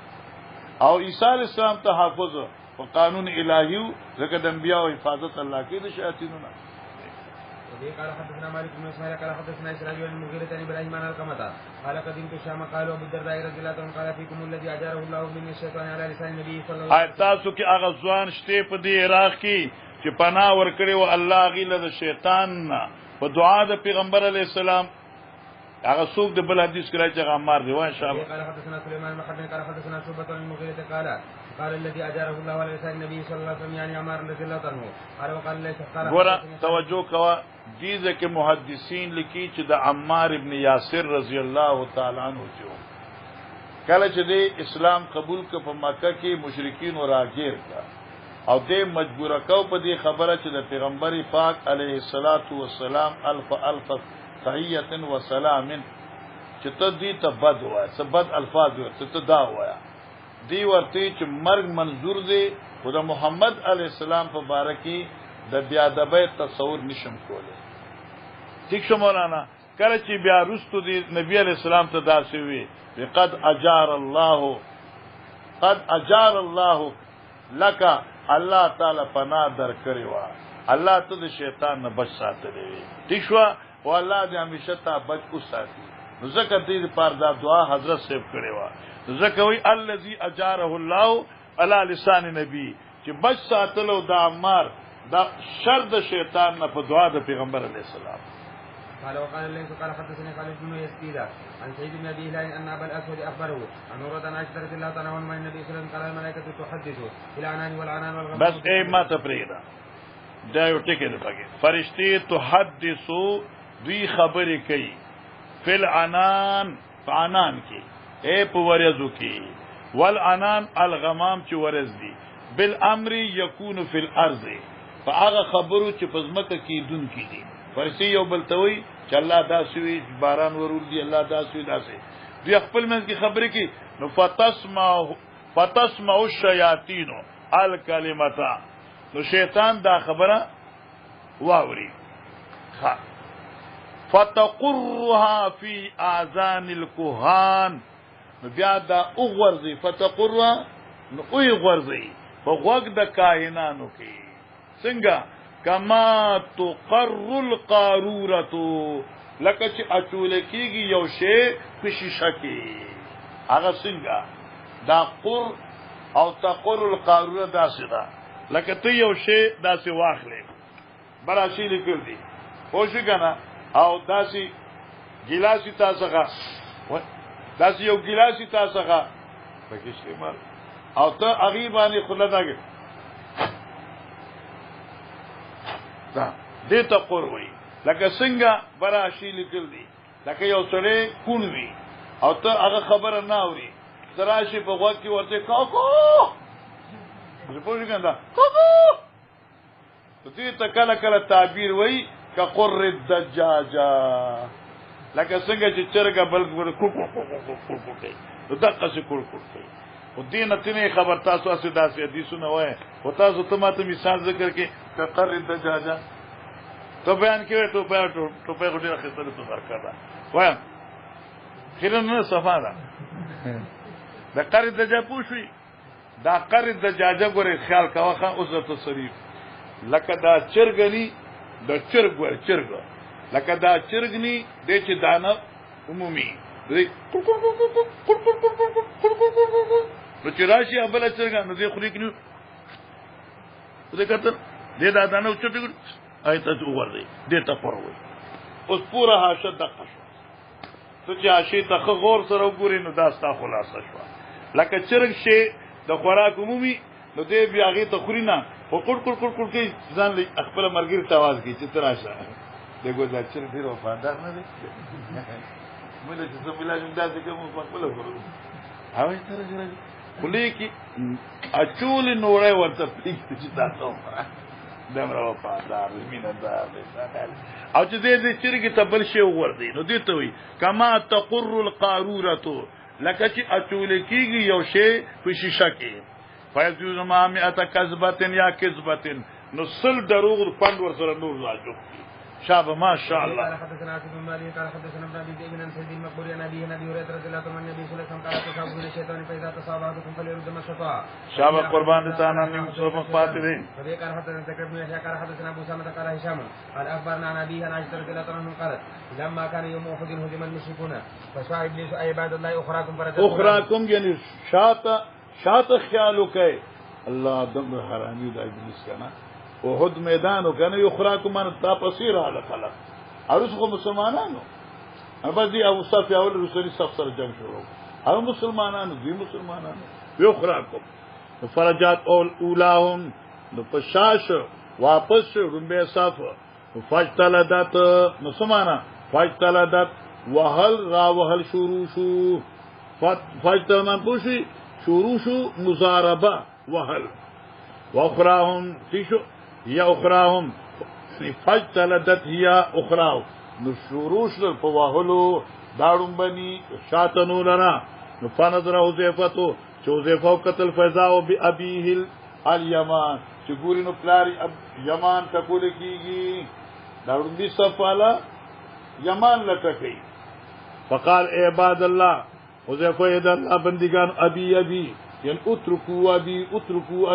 او عیسی علی السلام ته حافظ او قانون الهی زکه د انبیاء او حفاظت الله کې د شیاطینو نه قال حدثنا مالك بن اسماعيل قال حدثنا اسرائيل بن المغيرة عن ابراهيم عن القمة قال قدمت الشام قالوا ابو الدرداء رضي الله عنه قال فيكم الذي اجاره الله من الشيطان على لسان النبي صلى الله عليه وسلم تاسو کې هغه ځوان شته په دې عراق کې چې پناه ورکړي او الله غیله د شیطان په دعا د پیغمبر علی السلام هغه څوک د بل حدیث کړی چې عمار دی وای شابه قال حدثنا سليمان بن حرب قال حدثنا شعبة بن المغيرة قال الذي اجاره الله على لسان النبي صلى الله عليه وسلم يعني عمار رضي الله عنه قال وقال ليس قال ګور توجه کوا دیزه کې محدثین لیکي چې د عمار ابن یاسر رضی الله تعالی عنہ جو کله چې د اسلام قبول ک په مکه کې مشرکین او راګیر کا او دې مجبور کو په دې خبره چې د پیغمبر پاک علیه الصلاۃ والسلام الف تحیه و سلام چې ته دې ته بد وای څه بد الفاظ وای ته دا وای دی ورته چې مرګ منظور دی خدا محمد علیه السلام په بارکی د بیا دبه تصور نشم کوله ٹھیک شو مولانا کله چې بیا رستو دی نبی علیہ السلام ته داسې وی قد اجار الله لك الله تعالی پناه در کړی و الله ته د شیطان نه بچ ساتلی ٹھیک شو او الله دې همیشه ته بچ کو ساتي نو ذکر دې پر دا دعا حضرت صاحب کړی و ذکر وی الذي اجاره الله على لسان نبی چې بچ ساتلو د عمار دا شر د شیطان نه په دعا د پیغمبر علی السلام قال وقال الليث قال حدثني خالد بن يزيد عن سعيد بن ابي هلال ان ابا الاسود اخبره عن عروه عن عائشه رضي الله تعالى عنها النبي صلى الله عليه وسلم قال الملائكه تحدث الى العنان والعنان والغمام بس اے ما تفریدا دا یو ټکی ده پکې فرشتي تحدثو دوی خبرې کوي فل عنان فعنان کې اے په ورځو کې والعنان الغمام چې ورځ دي بالامر يكون في الارض فاغه خبرو چې پزمکه کې دن کې دي فرشتي یو بلتوي چې الله داسوي باران ورول دي الله داسوي داسي دوی خپل منځ کې خبرې کوي نو فتسمع الشياطين الكلمه نو شیطان دا خبره واوري فتقرها في اذان الكهان نو بیا دا اوغورځي فتقرها نو اوی غورځي په غوږ د کاهنانو کې څنګه کما تقر القاروره لکه چې اچول کېږي یو شی په شیشه کې هغه څنګه دا قر او تقر القاروره داسې ده لکه ته یو شی داسې واخلې براشي لیکل دي خو شي کنه او داسې ګلاسي تاسغه داسې یو ګلاسي تاسغه پکې استعمال او ته غریبانه خلداګه دا دې ته قروي لکه څنګه براشي لیکل دي لکه یو سره کون وي او ته هغه خبره نه اوري تراشي په وخت کې ورته کاکو زه پوښتنه کنده کوکو ته ته کله کله تعبیر وای ک قر الدجاجه لکه څنګه چې چرګه بلګ ور کوکو کوي نو دغه څه کوکو کوي او دینه تنه خبر تاسو اسه داسې حدیثونه وای او تاسو ته ماته مثال ذکر کې ک قر الدجاجه تو بیان کړو ته په غوډه خسته ته ورکړه وای خیرن صفا ده د قر الدجاجه پوښوي دا قرض د جاجه ګورې خیال کاوه اوس د تصریف لکه دا چرګنی د چرګ ور چرګ لکه دا چرګنی د چې دانه عمومي نو چې راشي ابل چرګ نو دې خوري کني دې کتر دې دا دانه چټ ایت ته ور دی دې ته پروي اوس پورا حاشیه دقه شو ته چې حاشیه ته غور سره وګورې نو دا ستا خلاصه شو لکه چرګ شي د خوراک عمومي نو دې بیا غي ته خوري نه او کړ کې ځان لې خپل مرګ ته आवाज کی چې تراشه دغه دا چې ډیر وفادار نه دي مله چې زميلا جندا دې کوم خپل ورو هاوي تر جره کلی کی اچول نوړې ورته پلیک چې تاسو دمر وفادار میندار او چې دې چرګي تبل شي وردی نو دې ته وي کما تقر القاروره لکه چې اچول کېږي یو شی په شیشه کې فیذو ما مئات کذبتن یا کذبتن نو سل دروغ پند ور سره نور راځو شابه ما شاء الله قال حدثنا عاصم بن مالك قال حدثنا ابن ابي ذئب عن سعيد المقبول عن ابي هريره رضي الله عنه النبي صلى الله عليه وسلم قال تصابوا الشيطان فاذا تصاب احدكم فليرد ما استطاع شابه قربان تعالی نیم سبق پاتې دي فبي قال حدثنا ذكر بن يحيى قال حدثنا ابو سامه قال هشام قال اخبرنا عن ابي عائشه رضي الله عنها قالت لما كان يوم احد هزم المشركون فشاء ابليس عباد الله اخراكم فرد اخراكم یعنی شاته خیالو کوي الله دم حرامي د ابلیس کنه احد میدانو کنه اخراكم من تاسير على خلق ارسخ مسلمانانو ابدي ابو صف اول رسولي صف سره جنگ شروع او مسلمانانو دي مسلمانانو يخراكم فرجات اولاهم نو پشاش واپس رمبه صف فاجتلدت مسلمانا فاجتلدت وهل را وهل شروع شو فاجتلمن پوشي شروع شو مزاربه وهل واخراهم تيشو يا اخراهم فاجتلدت هي اخراو نو شروع شل په واهلو داړم بني شاتنو لنا نو فنظر حذیفه حذیفه قتل فضا او بابيه اليمان چې ګوري نو پلاری یمان تکول کیږي داړم دي صفالا یمان لټکي فقال اے عباد الله حذیفه اذا بندگان ابي ين اتركوا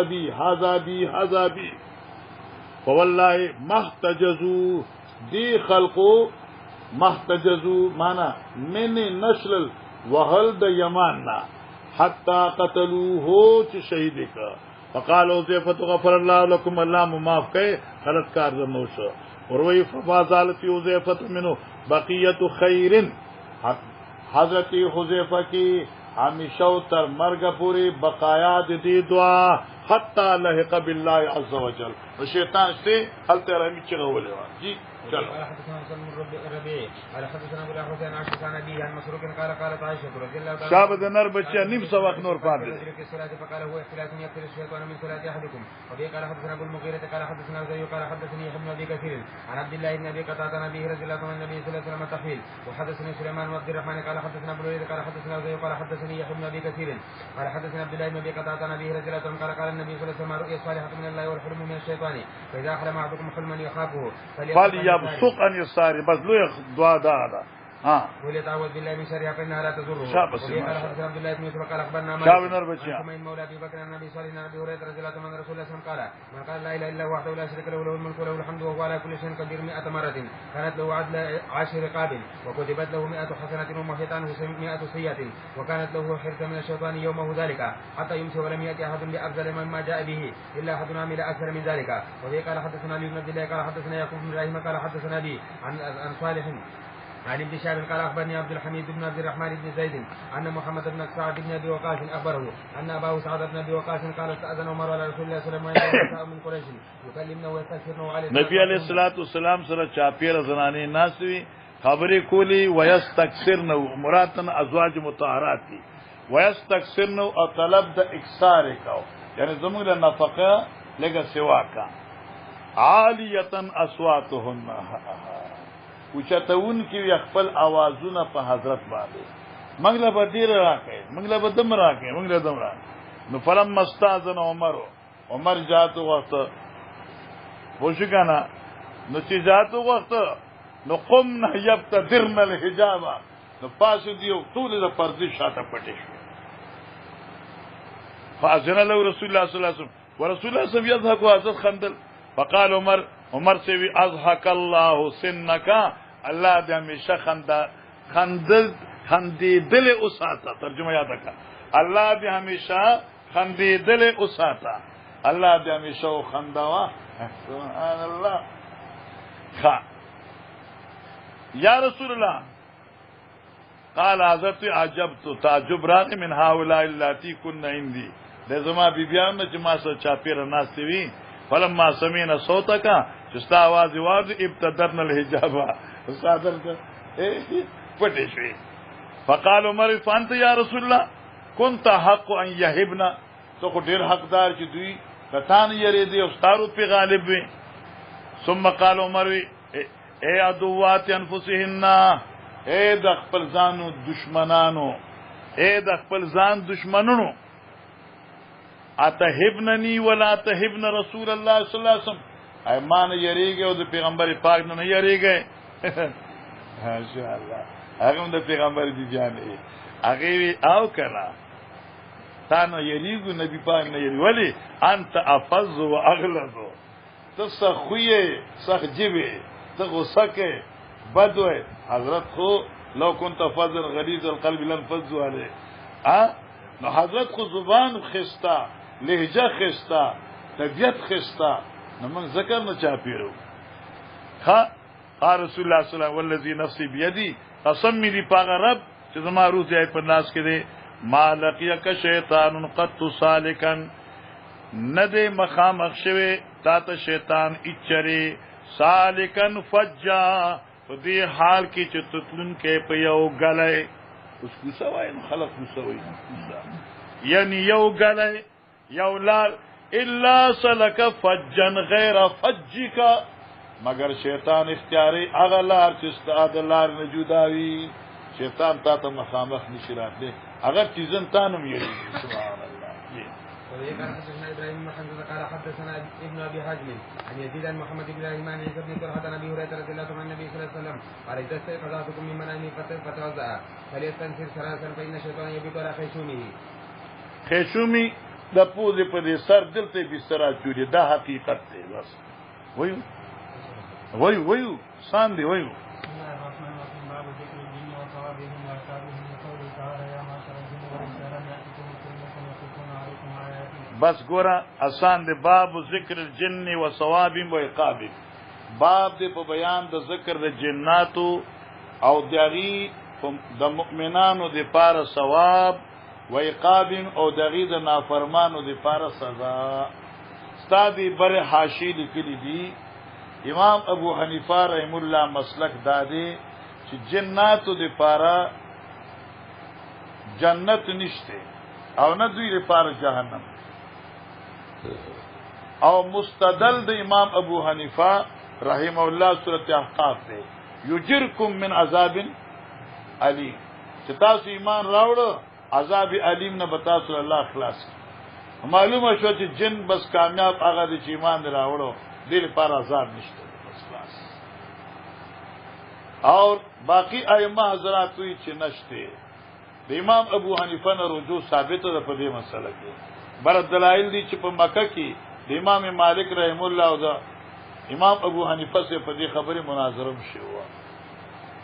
ابي هذا بي فوالله محتجزوا دي خلقو محتجزوا معنا من نشل وهل د يماننا حتى قتلوه چې شهید کا فقالوا حذیفه غفر الله لكم الله معاف کړي غلط کار زمو شو وروي فما زالت في حذیفه منه بقیت خیر حضرت حذیفه کی ہمیشہ تر مرگ پوری بقایات دی دعا حتی لحق بالله عز وجل شیطان سے حل تر ہمیں چغولے جی قال حدثنا سلم الربيع قال حدثنا ابو الاحوص عن عائشه عن ابي عن مسروق قال قالت عائشه رضي الله تعالى شاب نر بچا نیم سوق نور پاندے فقال هو اختلاف يقتل الشيطان من صلاه احدكم وبه قال حدثنا ابو المغيرة قال حدثنا زيد قال حدثني ابن ابي كثير عن عبد الله بن ابي قتاده عن ابي رضي الله عنه النبي صلى الله عليه وسلم تحويل وحدثني سليمان بن عبد الرحمن قال حدثنا ابو الوليد قال حدثنا زيد قال حدثني ابن ابي كثير قال حدثنا عبد الله بن ابي قتاده عن ابي رضي الله عنه قال قال النبي صلى الله عليه وسلم رؤيا صالحه من الله والحلم من الشيطان فاذا احلم احدكم حلما يخافه فليبصق ان يساري بس لو دعا دا ها وليتعوذ بالله من شرها فانها لا تضره. شابس قال حدثنا عبد الله بن يوسف قال اخبرنا مالك شاب نر بچا عن مولى ابي بكر عن ابي صالح عن ابي هريره رضي الله عنه ان رسول الله صلى الله عليه وسلم قال من قال لا اله الا الله وحده لا شريك له له الملك وله الحمد وهو على كل شيء قدير 100 مره كانت له عدل 10 رقاب وكتبت له 100 حسنه ومحيت عنه 100 سيئه وكانت له حرزه من الشيطان يومه ذلك حتى يمسي ولم ياتي احد بافضل مما جاء به الا احد عمل اكثر من ذلك. وفي قال حدثنا علي بن عبد الله قال حدثنا يعقوب بن ابراهيم قال حدثنا ابي عن صالح عن ابن شهاب قال اخبرني عبد الحميد بن عبد الرحمن بن زيد ان محمد بن سعد بن ابي وقاص اخبره ان اباه سعد بن ابي وقاص قال استاذن عمر على رسول الله صلى الله عليه وسلم من قريش يكلمنا ويستغفرنا عليه نبی علیہ الصلوۃ والسلام سره چاپیر زنانه ناسوی خبرې کولی ويستكثرن مراتن ازواج مطهرات دي ويستكثرن او طلب د اکثار کو یعنی زموږ د نفقه لګه سوا کا عالیتن اصواتهن وچتون کی خپل आवाजونه په حضرت باندې منګله به ډیر راکې منګله به دم راکې منګله دم را نو فلم مستاذن عمر جاتو وخت وشګانا نو چې جاتو وخت نو قمنا يبتدرن الحجاب نو پاس دیو ټول د پردې شاته پټې شو فاذن له رسول الله صلی الله علیه وسلم ورسول الله صلی الله علیه وسلم يضحك وازد خندل فقال عمر سے بھی اضحك الله سنك الله دې همیشه خندې دل اوساته ترجمه یاد کړه الله دې همیشه خندې دل اوساته الله دې همیشه خندوا سبحان الله یا رسول الله قال حضرت عجبت تعجب راغ من هؤلاء اللاتي كن عندي د زما بیبیان چې ما سره چاپیر ناشته وی فلما سمعنا صوتك چستا आवाज واز ابتدرنا الحجاب صادر پټې شوې فقال عمر فانت يا رسول الله كنت حق ان يهبنا تو کو ډیر حقدار چې دوی کتان یری دی او ستارو په غالب وي ثم قال عمر اے عدوات انفسهن اے د خپل ځانو دشمنانو اے د خپل ځان دشمنانو اتهبنني ولا تهبن رسول الله صلی الله علیه وسلم ایمان یریږي او د پیغمبر پاک نه یریږي ماشاء الله هغه د پیغمبر دی جانې هغه او کړه تا نه یریږي نبی پاک نه یری ولی انت افض واغلظ تصخوی سخجبه تغسکه بدوه حضرت خو لو كنت فضل غلیظ القلب لانفضوا عليه نو حضرت خو زبان خستا لهجه خستا طبیعت خستا نو من ذکر نه چا پیرو رسول الله صلی الله علیه وسلم والذي نفسي بيدي قسم دي پاغه رب چې زما روح یې په ناس کې دي مالکیک شیطان قد سالکن ندې مخامخ شوه تا ته شیطان اچري سالکن فجا په دې حال کې چې تطلن کې په یو غلې اوس کو سوای خلق کو سوای یعنی یو غلې یو لار الا سلک فجن غیر فجک مگر شیطان اختیاري اغلار چې استاد لار نه جداوي شیطان تا ته مخامخ نشي راځي اگر چیزن تانم یې سبحان الله. وذلك حدثنا ابراهيم بن حمزه قال حدثنا ابن ابي حازم عن يزيد عن محمد بن ابراهيم عن عيسى بن طلحه عن ابي هريره رضي الله عنه عن النبي صلى الله عليه وسلم قال اذا استيقظ احدكم من منامه فتوضا فليستنفر ثلاثا فان الشيطان يبيت على خيشومه. خيشومي د پوزې په دې سر دلته بستر جوړي دا حقیقت دی بس وایو سان دی وایو. بس ګورا آسان دی باب ذکر الجن و ثواب و عقاب باب دې په بیان د ذکر د جناتو او دغی د مؤمنانو د پاره ثواب و عقاب او دغی د نافرمانو د پاره سزا. استادی بر حاشی لیکلی دي امام ابو حنیفه رحم الله مسلک دادی چې جناتو د پاره جنت نشته او نه دوی لپاره جهنم. او مستدل د امام ابو حنیفه رحم الله سورۃ احقاف ده یجرکم من عذاب علیم چې تاسو ایمان راوړو عذاب علیم نه بتا صلی الله خلاص. معلومه شو چې جن بس کامیاب هغه د ایمان راوړو دې لپاره عذاب نشته بس خلاص. اور باقی ائمه حضرات وی چې نشته. د امام ابو حنیفه نه رجوع ثابت ده په دې مسله کې. بر دلایل دي چې په مکه کې د امام مالک رحم الله او د امام ابو حنیفه سے په دې خبره مناظره شوه.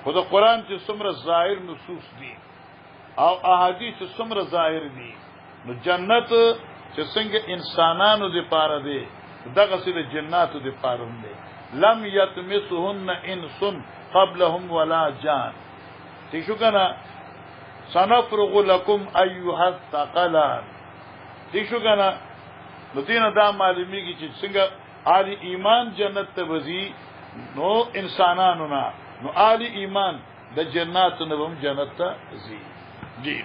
خو د قران چې څومره ظاهر نصوص دي او احادیث څومره ظاهر دي نو جنت چې څنګه انسانانو د پاره دي دغه سي د جناتو د پاره دي. لم یتمسهن انس قبلهم ولا جان. چې شو کنه سنفرغ لكم ايها الثقلان. چې شو کنه نو دینه دا معلومیږي چې څنګه عالی ایمان جنت ته وزي نو انسانانو نه نو عالی ایمان د جنات نه هم جنت ته وزي. جی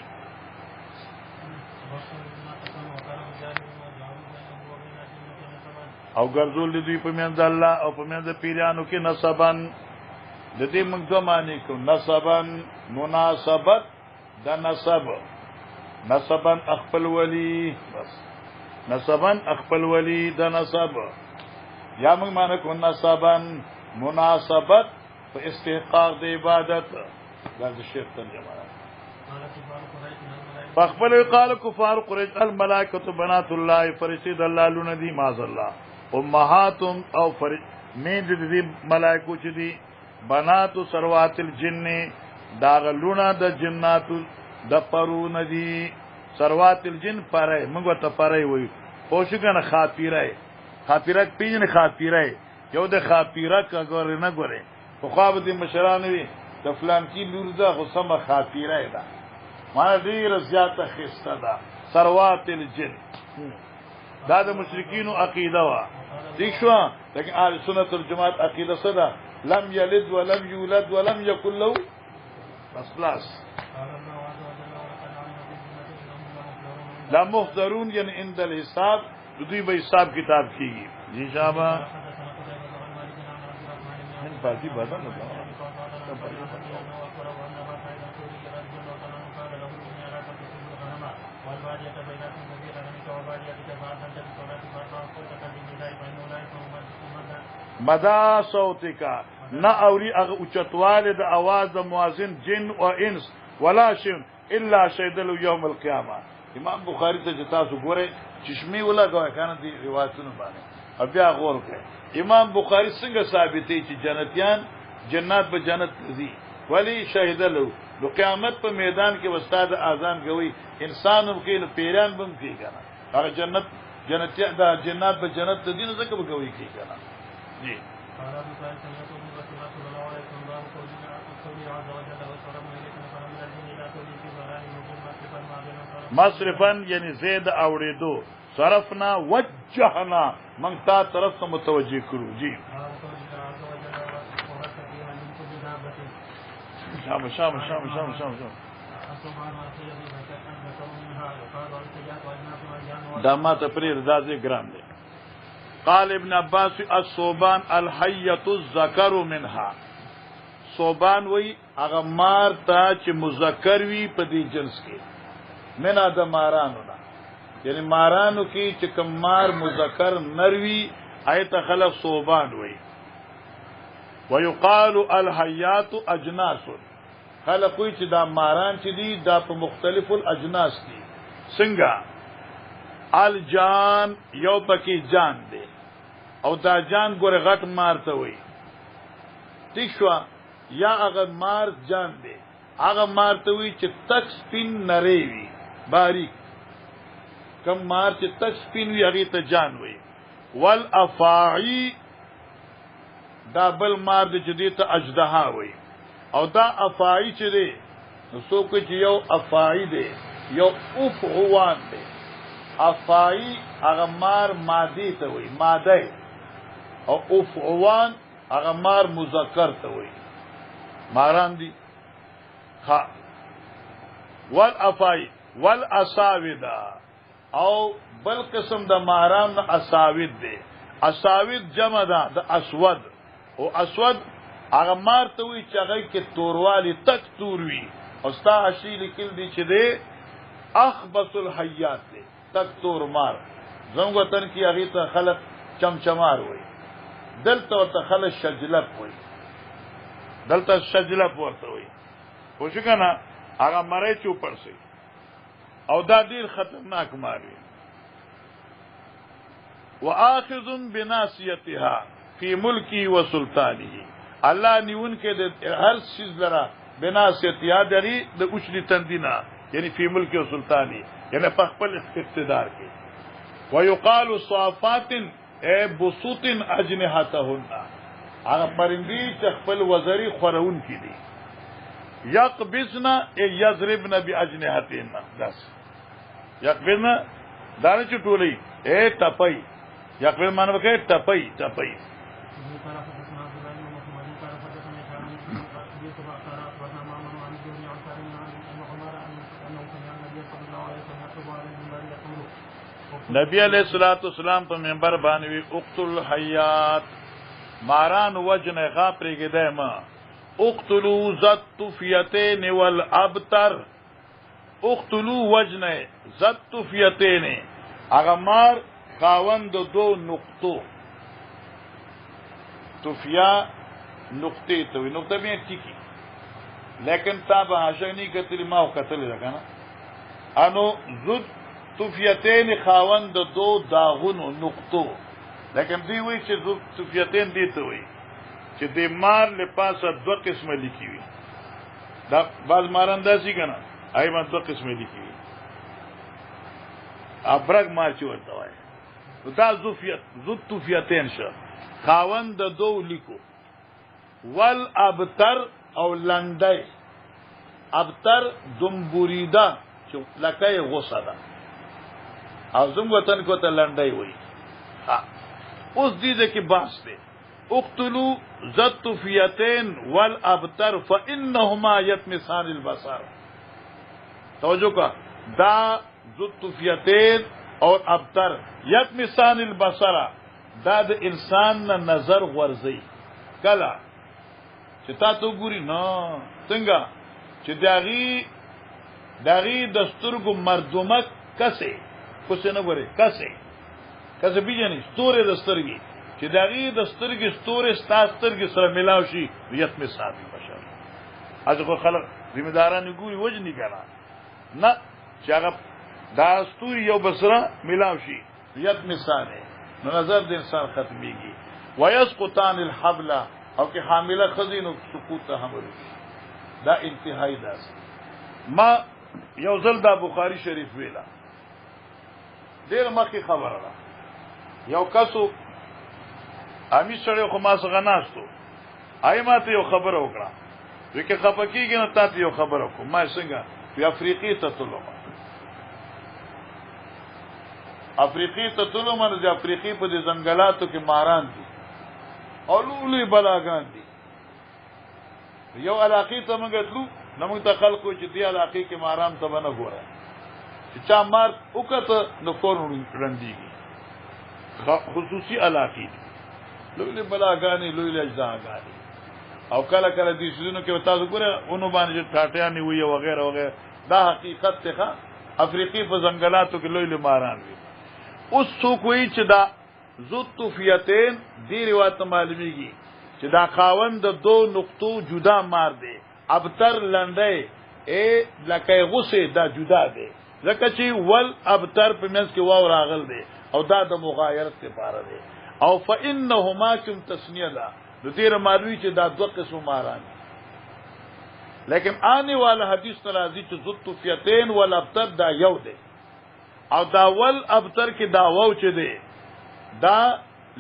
او ګرځول دي په میاں د الله او په میاں د پیرانو کې نسبن د دې موږ دوه معنی کو نسبن مناسبت د نسبن خپل ولی بس نسبن خپل ولی د نسب یا موږ معنی کو نسبن مناسبت په استحقاق د عبادت دا د شیخ ترجمه فخبل قال كفار قريش الملائكه بنات الله فرشتي الله لون دي معاذ الله امهاتهم او مين دي ملائکو چې دي بنات سروات الجن داغلونا د جناتو د پرون دي. سروات الجن پره موږ ته پره وي پوښګنه خاطره پیژنه خاطره یو د خاطره کګور نه ګوره خو خواب دي مشران وي د فلان کی لور ده خو سم خاطره ده ما ډیر زیاته خسته ده. سروات الجن دا د مشرکین عقیده وا دي شو لکه اهل سنت والجماعت عقیده صدا لم یلد ولم یولد ولم یکن له بس خلاص. لا محضرون یعنی عند الحساب دوی به حساب کتاب کیږي. جی شابه من فاضی بدن نه مدا صوتکا نا اوری اغه اوچتواله د आवाज د مؤذن جن او انس ولا شن الا شهدل یوم القیامه. امام بخاری ته جتا سو ګوره چشمی ولا غوا کنه دی روایتونه باندې بیا غور کړ. امام بخاری څنګه ثابتې چې جنتیان جنات به جنت ځي ولی شهدل نو قیامت په میدان کې استاد اذان کوي انسانم کې نو پیران بم کوي کنه هغه جنتیان دا جنات به جنت ته دي نو څنګه به کوي کی کنه. جی مصرفن یعنی زید اوریدو صرفنا وجهنا من تا طرف ته متوجه کړو. جی شام دا ما ته پرې رضا ګرام دی. قال ابن عباس الصوبان الحيه الذكر منها. صوبان وی هغه مار ته چې مذکر وی په دې جنس کې منا د مارانو نه یعنی مارانو کې چې کوم مار مذکر نروي ایت خلق صوبان وی. ويقال الحيات اجناس خلق وی چې دا ماران چې دي دا په مختلف الاجناس دي. څنګه الجان یو پکې جان دی او دا جان ګوره غټ مار ته وی ٹھیک شو یا هغه مار جان دی هغه مار ته وی چې تک سپین نری وی باریک کم مار چې تک سپین وی هغه ته جان وی. والافاعی دا بل مار دی چې دې ته اجدها وي او دا افاعی چې دی نو څوک چې یو افاعی دی یو افعوان دی افاعی هغه مار مادی ته وي ماده او افعوان هغه مار مذکر ته وي ماران دي ها والافاعی والاساود او بل قسم د ماران اساود دی اساود جمع ده د اسود او اسود هغه مار ته وي چې هغه کې توروالی تک تور وي او ستا حشی لیکل دي چې دی اخبث الحیات دی تک تور مار زموږ وطن کې هغه ته خلق چمچمار وي دلته ورته خلق شجلب وي دلته شجلب ورته وي خو څنګه هغه مړی چوپړ سي او دا ډیر خطرناک مار وي واخذ بناصيتها في ملكي وسلطانه الله نیون کې د هر چیز لرا بناصيتها دري د اوچني تندینا یعنی فی ملک و سلطانی یعنی په خپل اقتدار کې ويقال صافات اي بسوط اجنحتهن هغه پرندي چې خپل وزري خورون کې دي يقبضن يضربن باجنحتهن داس يقبضن دانه چټولي اي تپي يقبض معنی وکړي تپي نبی علیہ الصلوۃ والسلام په منبر باندې اقتل الحیات ماران وجن غا پرګیده ما اقتلوا ذات طفیتین والابتر اقتلوا وجن ذات طفیتین هغه مار خاوند دو نقطو طفیا نقطه ته نقطه به ټیکی لیکن تابع عاشقنی کتل ما قتل لګنه انو ذات طفیتین خاوند دو داغونو نقطو لیکن دی وی چې طفیتین دی ته وی چې د مار له پاسه دو قسمه لیکي وي دا باز ماران داسي کنه ایمه دو قسمه لیکي وي ابرګ مار چې ورته وای دا ذو طفیتین شو خاوند دو لیکو ول ابتر او لندای ابتر دمبوریدا چې لکه غوسه ده او زم وطن کو ته لنډای وای اوس دې کې باس دی اقتلوا ذات فیتین والابتر فانهما یتمسان البصر توجه کا دا ذات فیتین اور ابتر یتمسان البصر دا د انسان نه نظر ورزي کلا چې تا ته ګوري نه څنګه چې داغي دستورګو مردمک کسه کوڅه نه غوري کسه بیجنې ستوره دسترګي چې داغي دسترګي ستوره ستاسترګي سره ملاوي شي ریت می صافي بشر اځه خلک ذمہ داران ګوري وجنی کړه نه چې هغه دا ستوري یو بسره ملاوي شي ریت می صافي نو نظر د انسان ختميږي ويسقطان الحبل او کې حامله خزینو سقوط ته حمل دا انتهایی داس ما یو ځل دا بخاری شریف ویلا ډیر مخکې خبره ده یو کسو امی سره خو ما څنګه ناستو آیماته یو خبره وکړه وکه خپکیږي نو تاسو یو خبره کوم ما څنګه په افریقي ته تلو افریقي ته تلو من د افریقي په دې ځنګلاتو کې ماران دي او لولي بلاګان دي یو علاقه ته موږ تلو نو موږ ته خلکو چې دی علاقه کې ماران ته نه ګوره چې چا مار وکړه نو فورن رنديږي خصوصي علاقه لولي بلاګانی لولي اجزاګانی او کله کله دې شنو کې تاسو ګوره اونو باندې ټاټیانی وي او وغیرہ وغیرہ دا حقیقت ته افریقي په ځنګلاتو کې لولي ماران وي اوس څوک وایي چې دا ذات فیتین دی روایت معلومیږي چې دا خاوند د دو نقطو جدا مار دی ابتر لنډه ا لکه غوسه دا جدا دی ځکه چې ول ابتر په منځ کې واو راغل دی او دا د مغایرت لپاره دی او فانهما کم تسنیه ده د تیر معلومی چې دا دوه قسم ماران لیکن آنے والا حدیث ترازی چې ذات فیتین ول ابتر دا یو دی او دا ول ابتر کې دا واو چې دی دا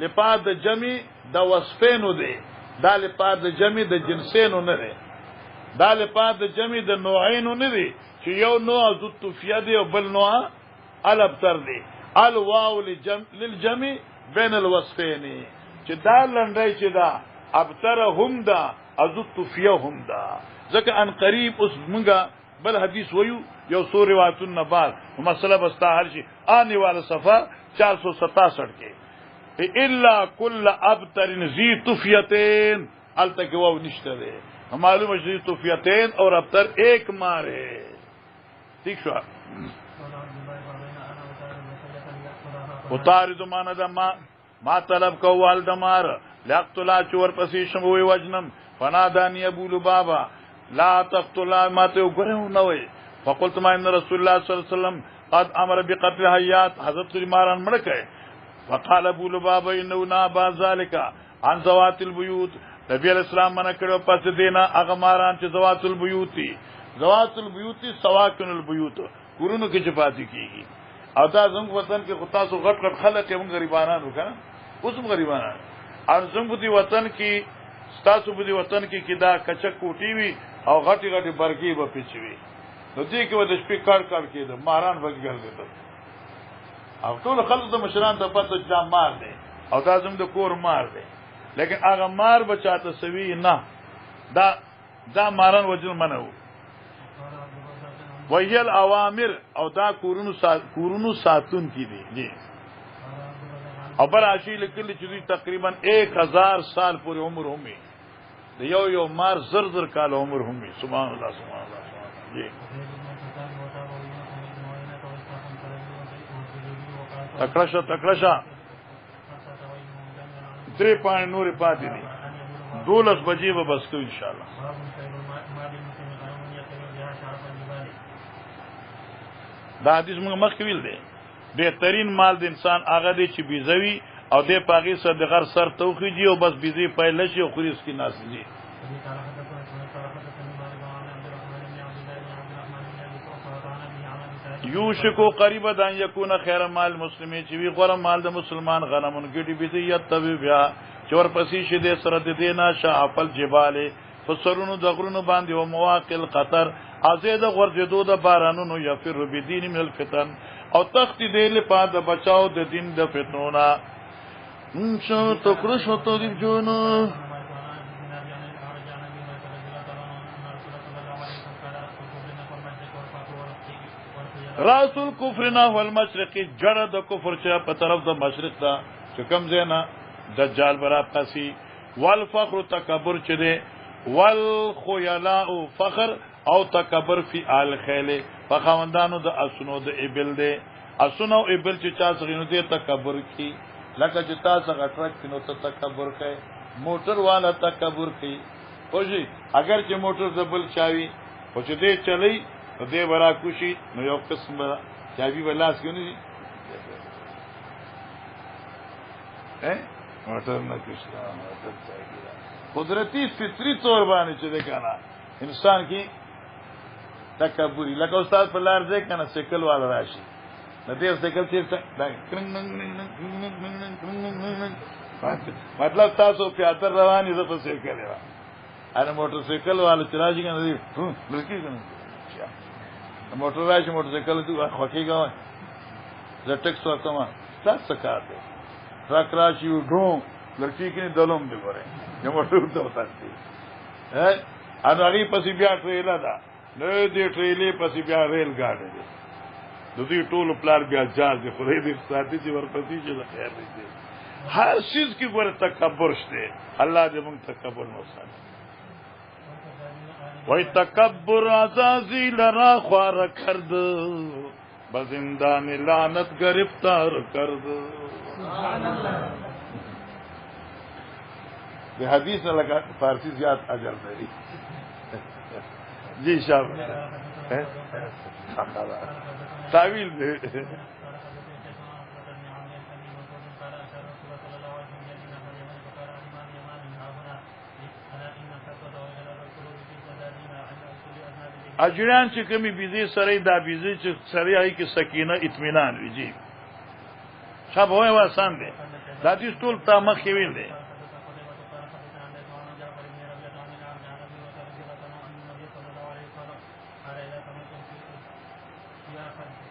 لپاره د جمع د وصفینو دی دا لپاره د جمع د جنسینو نه دی دا لپاره د جمع د نوعینو نه دی چې یو نوع ذو الطفیه دی او بل نوع الابتر دی الواو للجمع بین الوصفین چې دا لنډای چې دا ابتر هم دا ذو الطفیه هم دا ځکه ان قریب اوس مونږه بل حدیث ویو یو سو روایتون نه بعد مسله بستا حل شي آنی والا صفحه 467 کې الا كل ابتر ذی طفیتین التک واو نشته ده معلوم ذی طفیتین اور ابتر ایک مار ہے ٹھیک شو اتارد مانا دا ما طلب کو والدمار لاقتلا چور پسی شموی وجنم فنادانی ابو لبابا لا تقتلا ما ته وګورو نه وي فقلت ما ان رسول الله صلی الله علیه وسلم قد امر بقتل حیات حضرت ماران مړ کړي فقال ابو لبابا انه نابا ذلك عن ذوات البيوت نبی علیہ السلام منع کړو پس دینا هغه ماران چې ذوات البيوت ذوات البيوت سواکن البيوت کورونو کې چپاتی کیږي او دا زموږ وطن کې خطا سو غټ غټ خلک هم غریبانو کنه اوسم غریبانان او زموږ دی وطن کې ستاسو په دی وطن کې کدا کچک کوټی وی او غټي غټي برګي به پیچوي نو دې کې و د شپې کار کېده ماران وګړل دي او ټول خلک د مشران ته پته چې مار دي او دا زموږ د کور مار دي لیکن هغه مار بچاته سوي نه دا ماران وجل منو وهي الاوامر او دا کورونو ساتون کی دي جی او بل عاشی لیکل چې تقریبا 1000 سال پورې عمر همي د یو مار زر کال عمر همي سبحان الله سبحان الله جی تکړه 3 پاڼې نور پاتې دي 12 بجې به بس کو ان شاء الله دا حدیث موږ مخکې ویل دی بهترین مال د انسان هغه دی چې بيزوي او د پاغي سره د غر سر توخیږي او بس بيزي پایله شي او خوري اس کی ناسي یوشکو قریب دان یکون خیر مال مسلمي چې وی غره مال د مسلمان غنمون ګډي بيزيت تبي بیا چور پسې شه د سره د دینا شافل جبال فسرونو دغرونو باندې او مواقل خطر ازید غرجدو د بارانونو یفر بدین من الفتن او تخت دې له پاد بچاو د دین د فتنونا انشاء تکړه شو ته دی جوړ راس الكفر نحو المشرق جړه د کفر چې په طرف د مشرق ته چې کوم زینا دجال برا پسی والفخر تکبر چې دی والخيلاء فخر او تکبر فی آل خیل فخوندانو د اسونو د ابل دی اسونو ابل چې چا څنګه نو دی تکبر کی لکه چې تاسو غټرک کینو ته تکبر کوي موټر والا تکبر کوي اوجی اگر چې موټر زبل چاوي او چې دې چلی په دې برا کوشي نو یو قسم برا چاوي ولاس کیونی موټر نه کوشي قدرتی فطری طور باندې چې ده کنه انسان کی تکبری لکه استاد په لار ځای کنه سیکل والا راشي نو دې سیکل چې مطلب تاسو په اتر رواني زه په سیکل را انا موټر سیکل والا چې راځي کنه دې لکه کنه موټر راشي موټر سیکل ته خوکیږي زه ټیکس ورته تاسو کار دی ټرک راشي ډرون لړکی کې دلوم دی ګوره یو موټر ته وتاستي انا غي پسې بیا ټریلا دا نو دې ټریلې پسې بیا ریل ګاډي دی د دې ټولو پلان بیا جاز دی خو دې ساتي چې ورپسې چې خیر دی هر چیز کې ګوره تکبر شته الله دې موږ تکبر نه وساتي وای تکبر عزازیل را خوار کرد بزندان لعنت گرفتار کرد سبحان الله د حدیث نه لگا فارسی زیات اجر لري جی شاب تعویل دې اجران چې کمی بيزي سره دا بيزي چې سره هي کې سکینه اطمینان ویږي شاب وای واسان دي دا دې ټول تا مخ ویل دي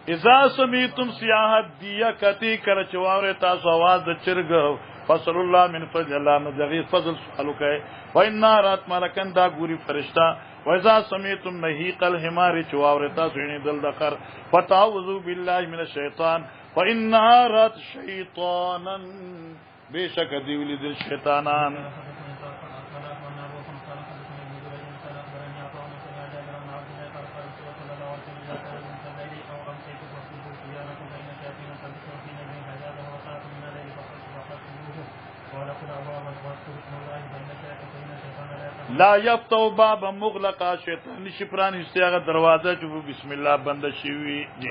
اذا سمعتم سیاحت دیا کتی کر چواوره تاسو आवाज د چرګ فصل الله من فضل الله نه دغه فضل سوالو کوي وان رات ملکن دا ګوري فرشتہ واذا سمعتم نهيق الحمار چواوره تاسو نه دل دخر فتعوذوا بالله من الشیطان فان رات شیطانا بشک دی ولید الشیطانان لا یفتو باب مغلقا شیطان شپران استیاغ دروازه چو بسم الله بند شوی جی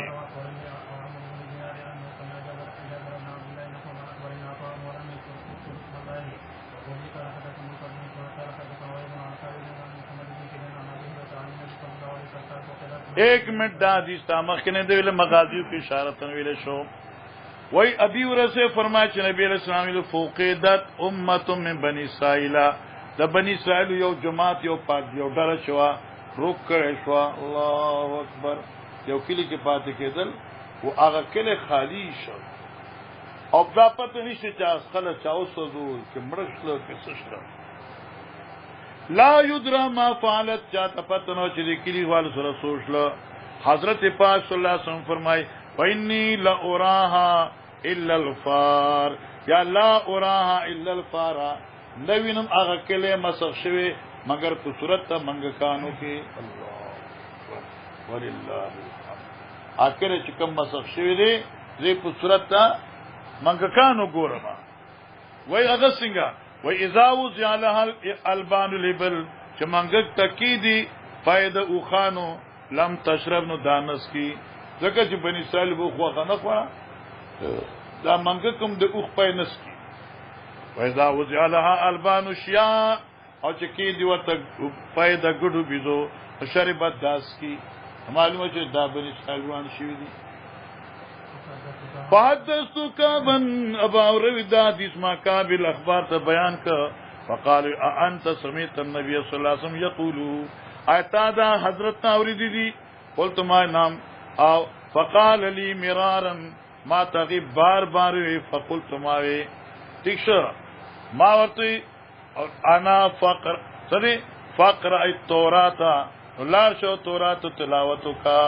ایک منٹ دا حدیث تامخ کنے دویل مغازیو کی اشارتن ویلے شو وی ابی ورسے فرمائے چھ نبی علیہ السلام فوقیدت امت من بنی اسرائیلہ د بنی اسرائیل یو جماعت یو پات یو ډره شوا روک کړي شو الله اکبر یو کلی کې پاتې کېدل او هغه کلی خالی شو او دا پته نشي چې خلک چاو سوزو چې مرشلو کې سشته لا یدرا ما فعلت چاته پته نو چې کلی وال سره سوشله حضرت پاک صلی الله علیه وسلم فرمای وانی لا اراها الا الفار یا لا اراها الا الفار نوینم هغه کله مسخ شوی مگر په صورت ته منګکانو کې الله ولله اخر چې کوم مسخ شوی دی زه په صورت ته منګکانو ګورم وای هغه څنګه وای اذا وزعلها البان الابل چې منګک تکیدی فائدہ او خانو لم تشرب نو دانس کی ځکه چې بنی اسرائیل بو خو نه خورا دا منګکم د اوخ پاینس کی وإذا وزع لها البان الشياء او چې کې دی ورته فائدہ ګډو بيزو شربت داس کی معلومه چې دا بنی اسرائیل روان شوی دي فحدثتو کابن ابا اوروی دا حدیث ما کابل اخبار ته بیان کا فقال انت سمعت النبي صلی الله علیه وسلم یقول ایتا دا حضرت اوریدی دي قلت ما نام او فقال لي مرارا ما تغيب بار بار فقلت ما وی تکشا ما ورته انا فقر سره فقر التوراتا لار شو تورات تلاوتو کا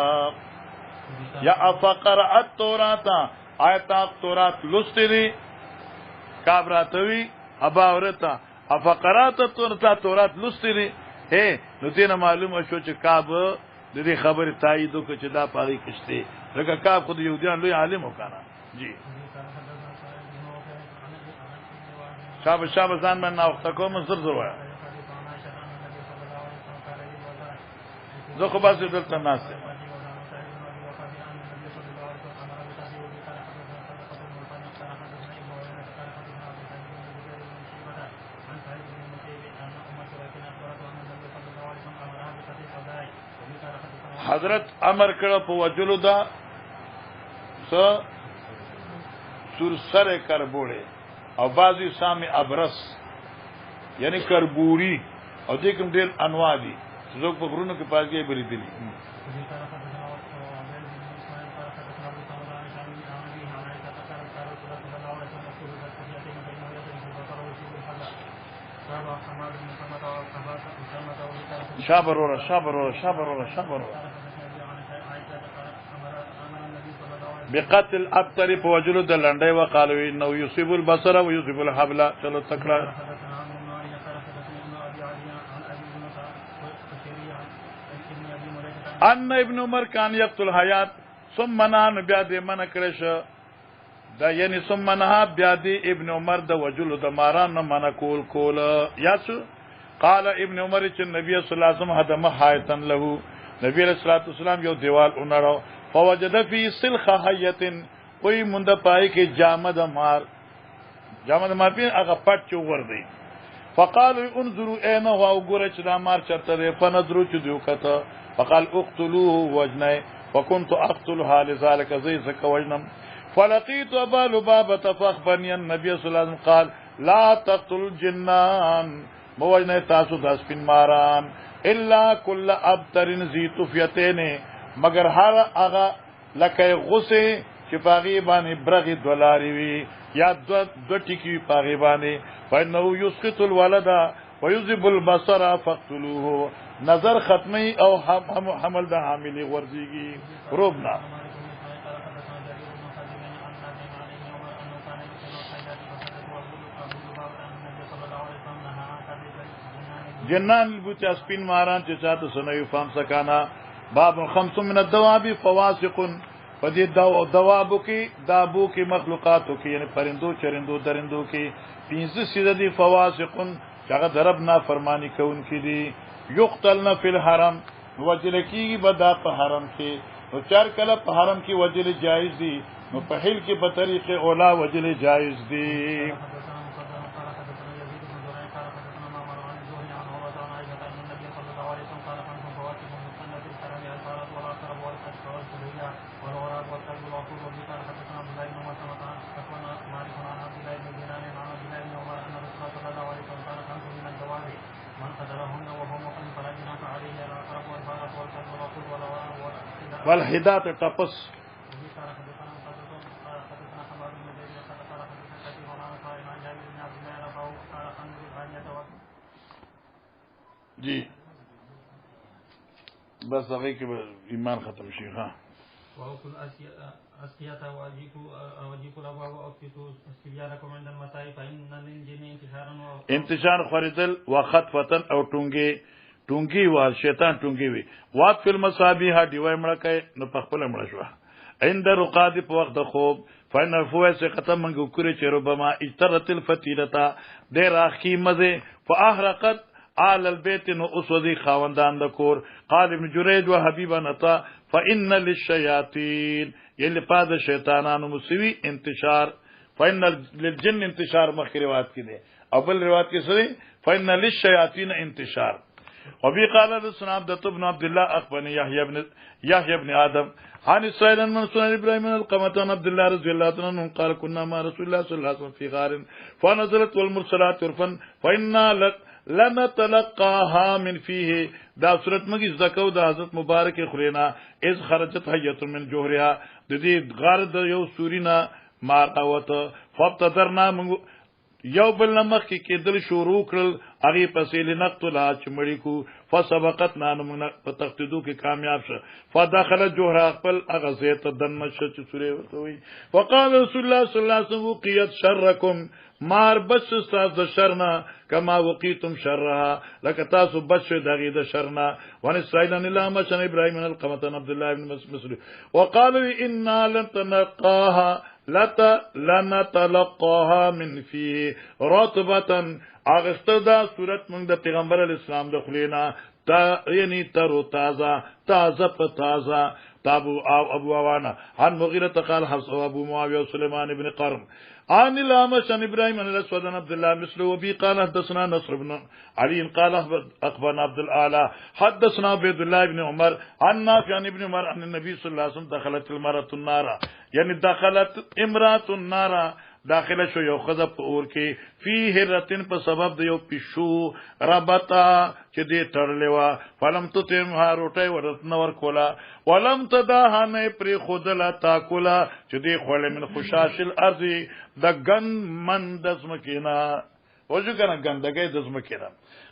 یا فقر التوراتا آیت تورات لستری کابراتوی ابا ورتا افقرات تورات لستری ہے نو دینه معلومه شو چې کعب د دې خبره تایید وکړي چې دا پاري کشته لکه کعب خود یهودیان لوی عالم وکړه جی شاب ځان باندې وخت کوم زر وایا زه خو باسي دلته ناسه حضرت امر کړه په وجلو دا س سور سره کربوړي او بعضی سامي ابرس یعنی کربوري او دې کوم ډېر انواع دي څوک په غرونو کې پاتې بری دي شابر بقتل ابتر په وجلو د لنډي وقالو انه يصيب البصر ويصيب الحبل چلو تکړه ان ابن عمر کان یقتل حیات ثم نان بیا دې من کړش دا یعنی ثم نها بیا دې ابن عمر د وجلو د ماران نه من کول یاس قال ابن عمر چې نبی صلی الله علیه وسلم هدم حایتن له نبی علیہ الصلوۃ والسلام یو دیوال اونړو فوجد فی سلخ حیتن کوئی مند پای کې جامد مار په هغه پټ چور دی فقالوا انظروا اين هو وګوره چې دا مار چرته دی فنظروا چې دیو کته فقال اقتلوه وجنه وكنت اقتلها لذلك زي زك وجنم فلقيت ابا لبابه فاخبرني النبي صلى الله عليه وسلم قال لا تقتل الجنان موجنه تاسو داس پن ماران الا كل ابتر ذي طفيتين مگر هر هغه لکه غصه چې پاغي باندې برغي دولاري وي یا دو ټکی پاغي باندې فإنه يسقط الولد ويذهب البصر فاقتلوه نظر ختمي او حمل د حاملي ورزيږي روبنا جنان البوت اسپین ماران چې چاته سنوي فهم سکانا باب خمس من الدواب فواسق پدې دوابو کې دابو کې مخلوقاتو کې یعنی پرندو چرندو درندو کې 15 سیدی فواسق هغه دربنا فرمانی کون کې دي یقتلن فی الحرم وجل کیږي بدا په حرم کې نو چار کله په حرم کې وجل جایز دي نو په حل کې په طریق اولا وجل جایز دي والحدات تپس جی بس هغه کې ایمان ختم شي ها وأكل أسقية وأجيب الأبواب وأكتو استبيانكم عند المساء فإن للجن انتشار خریدل وخطفتن او ټونګي وا شیطان ټونګي وي وات فل مصابيح دیوای مړه کوي نو پخپل مړه شو عند رقاد په وخت د خوب فإن فوس ختم منګو کړي چې ربما اجترت الفتيلتا د راخي مزه فاحرقت آل البيت نو اسودي خاوندان د کور قال ابن جريج وحبيبا نتا فإن للشياطين يلي پاد شیطانانو مسوي انتشار فإن للجن انتشار مخ روایت کې دي او بل روایت کې سره فإن للشياطين انتشار وبي قال لسنا عبد بن عبد الله اخبرني يحيى بن ادم عن اسرائيل من سنن ابراهيم القمتان عبد الله رضي الله عنه قال كنا مع رسول الله صلى الله عليه وسلم في غار فنزلت والمرسلات عرفا فإنا لنتلقاها من فيه دا صورت مگی زکو دا حضرت مبارک خرینا از خرجت حیت من جوهرها د دې غار د یو سورینا ماراوت فابتدرنا منگو یو بل نمخ کی کېدل شروع کړل هغه پسې لنقتلها چمړي کو فسبقتنا من تقتدو کې کامیاب شه فدخل جوهر خپل هغه زیت دنه چې سورې ورته وي وقال رسول الله صلی الله علیه وسلم وقيت شرکم مار بچ تاسو د شرنا کما وقیتم شرها لکه تاسو بچ دغه د شرنا ون سایدن الله مشن ابراهيم القمتن عبد الله بن مسعود وقالوا انا لن تنقاها لنتلقاها من فيه رطبه اغسطه دا صورت من د پیغمبر اسلام د خلینا تا یعنی تر تازه په تابو ابو عوانه عن مغيرة قال حفص ابو معاويه وسليمان بن قرن عن الأعمش عن ابراهيم عن الاسود عن عبد الله مثله وبي قال حدثنا نصر بن علي قال اخبرنا عبد الاعلى حدثنا عبد الله بن عمر عن نافع عن ابن عمر عن النبي صلى الله عليه وسلم دخلت المرأة النار يعني دخلت امرأة النار داخله شو یو خزه په اور کې فيه رتن په سبب د یو پښو ربطا چې دې تړلې وا فلم تتم ها روټي ورت نور کولا ولم تداها نه پر خودلا تاکولا چې دې خول من خشاش الارض د ګن من دزمکینا وجو کنه ګندګي دزمکینا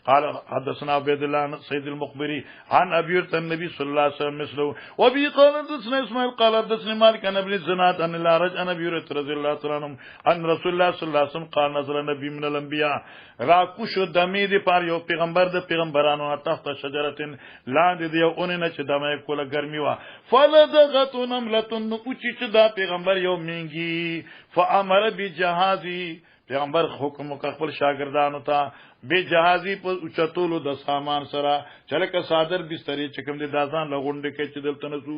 قال حدثنا عبد الله سيد المخبري عن ابي هريره النبي صلى الله عليه وسلم مثله وبي قال حدثنا اسماعيل قال حدثنا مالك عن ابن الزناد عن الارج عن ابي هريره رضي الله عنه ان رسول الله صلى الله عليه وسلم قال نزل النبي من الانبياء راكوش دمي دي پار یو پیغمبر د پیغمبرانو تحت شجره لاندې دی اونې چې دمه کوله ګرمي وا فلدغت نملتن اوچی چې دا پیغمبر یو مینګي فامر بجهازي پیغمبر حکم خپل شاګردانو ته به جهازي په اوچتولو د سامان سره چلکه صادر بسترې چکم دي دازان لغونډه کې چې دلته نسو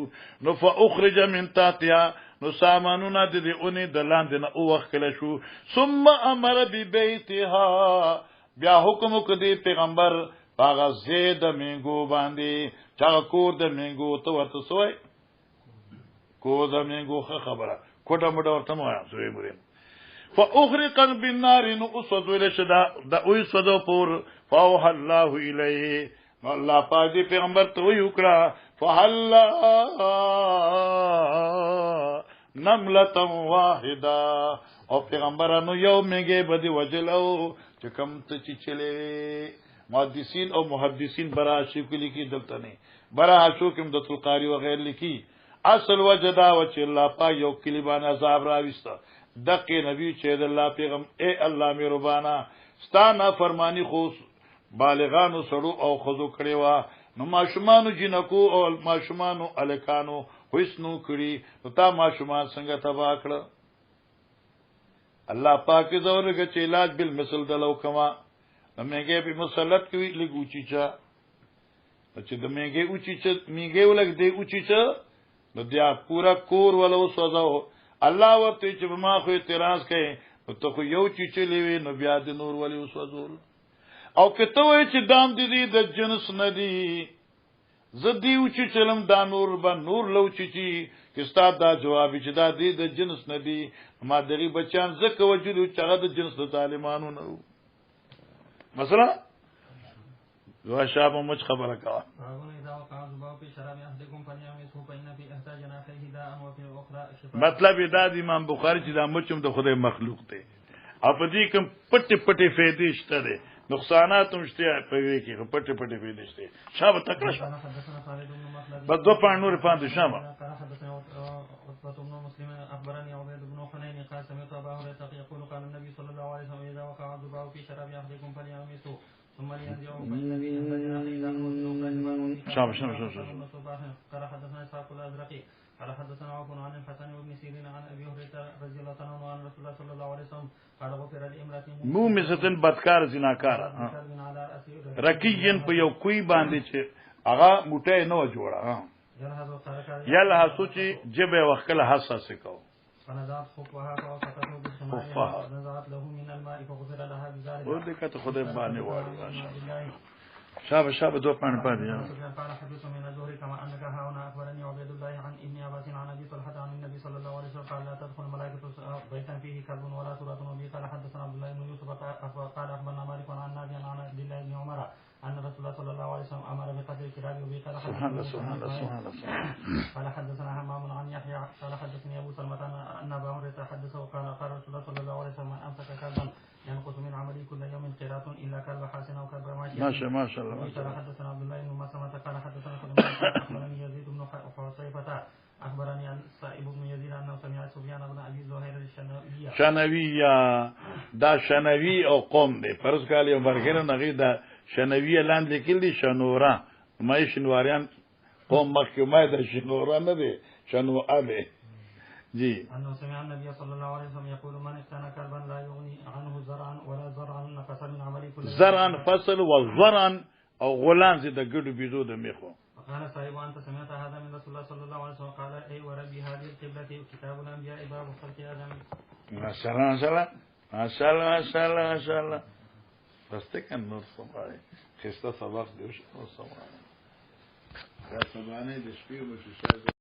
نو فاخرج من تاتیا نو سامانونه د دې اونې د لاندې نه او وخت کله شو ثم امر ببيتها بیا حکم کړي پیغمبر هغه زید منګو باندې چا کور د منګو ته ورته سوې کو د منګو خبره کوټه مډ ورته مو سوې مریم فاخرقا بالنار نو اسود ولشدا د اوسدو پور فوح الله الیه الله پاک دې پیغمبر ته وی وکړه فحلا نملة واحده او پیغمبرانو یو میګه بدی وجلو چې کم ته چلے محدثین او محدثین برا شیخ لیکي دلته نه برا شو کوم د القاری و غیر لیکي اصل وجدا و چې الله پاک یو کلیبان عذاب راويسته دغه نبی چې د الله پیغام اے الله مهربانا ستانه فرمانی خو بالغانو سړو او خذو کړي وا نو ماشومانو جنکو او ماشومانو الکانو وښنو کړي نو تا ماشومان څنګه تبا کړ الله پاک زورګه چې علاج بالمثل دلو کما نمګه په مسلط کوي لګوچی چا چې د میګه اوچی چا میګه ولګ دی اوچی چا نو بیا پورا کور ولو سوځاو الله ورته چې ما خو اعتراض کړي نو ته خو یو چی چلی وي نو بیا د نور ولي وسوځول او کته وای چې دام دي د جنس ندي زدي اوچی چلم دا نور به نور لو چی کستا دا جواب چې دا دي د جنس ندي ما دغه بچان زکه وجود چې هغه د جنس د طالبانو نو مثلا زوا شابه مچ خبره کا مطلب دا د امام بخاری چې دا مچم د خدای مخلوق دی او په دې کوم پټ پټ فائدې شته دي نقصانات هم شته په وی کې پټ پټ فائدې شته شابه تکړه بس دو پاڼې نور پاندې شابه أخبرني عبيد بن حنين قال سمعت أبا هريرة يقول قال النبي صلى الله عليه وسلم إذا وقع الذباب في شراب أحدكم فليغمسه ثم لينزعه فإن فيه إحدى جناحيه قال حدثنا إسحاق الأزرقي قال حدثنا عوف عن الحسن بن سيرين عن أبي هريرة رضي الله عنه عن رسول الله صلى الله عليه وسلم قال غفر لامرأة مومسة بدکار زناکار رکیین په یو کوی باندې چې هغه موټه نه جوړه یله سوچي جبه وکله حساسه کو فنزعت خفها فوسطته بالسماء نزعت له من الماء فغفر لها بذلك ودكت خدای باندې واره شابه دو پاڼې پاتې قال حديث من الزهري كما انك هنا اخبرني عبيد الله عن ابن عباس عن ابي طلحه عن النبي صلى الله عليه وسلم قال لا تدخل الملائكه بيتا فيه كلب ولا سوره وبه قال حدثنا عبد الله بن يوسف قال اخبرنا مالك عن نافع عن عبد الله بن عمر أن رسول الله صلى الله عليه وسلم أمر بقتل الكلاب وبه قال قال حدثنا همام عن يحيى قال حدثني أبو سلمة أن أبا هريرة حدثه قال قال رسول الله صلى الله عليه وسلم من أمسك كلبا ينقص من عمله كل يوم قيراط إلا كلب حاسن أو كلب ماشي ما شاء الله قال حدثنا عبد الله بن مسلمة قال حدثنا سليمان أخبرني يزيد بن حصيفة أخبرني عن سائب بن يزيد أنه سمع سفيان بن أبي زهير شنوية دا شنوي أو قوم دي فرض قال يوم برغير نغي دا شنویه لاند لیکل دي شنورا مې شنواریان قوم مخکمه ده شنورا نه دي شنوعه ده جی انه سمع النبي صلى الله عليه وسلم يقول من اقتنى كلبا لا يغني عنه زرعا ولا زرعا نقص من عمله كله زرعا فصل وزرعا او غلان زي د ګډو بيزو د میخو قال صاحب انت سمعت هذا من رسول الله صلى الله عليه وسلم قال اي وربي هذه القبلة كتاب الانبياء باب خلق ادم ما شاء الله راسته کن نور سماره خسته سبق دیوش نور سماره در سبانه دشپی و بشوشه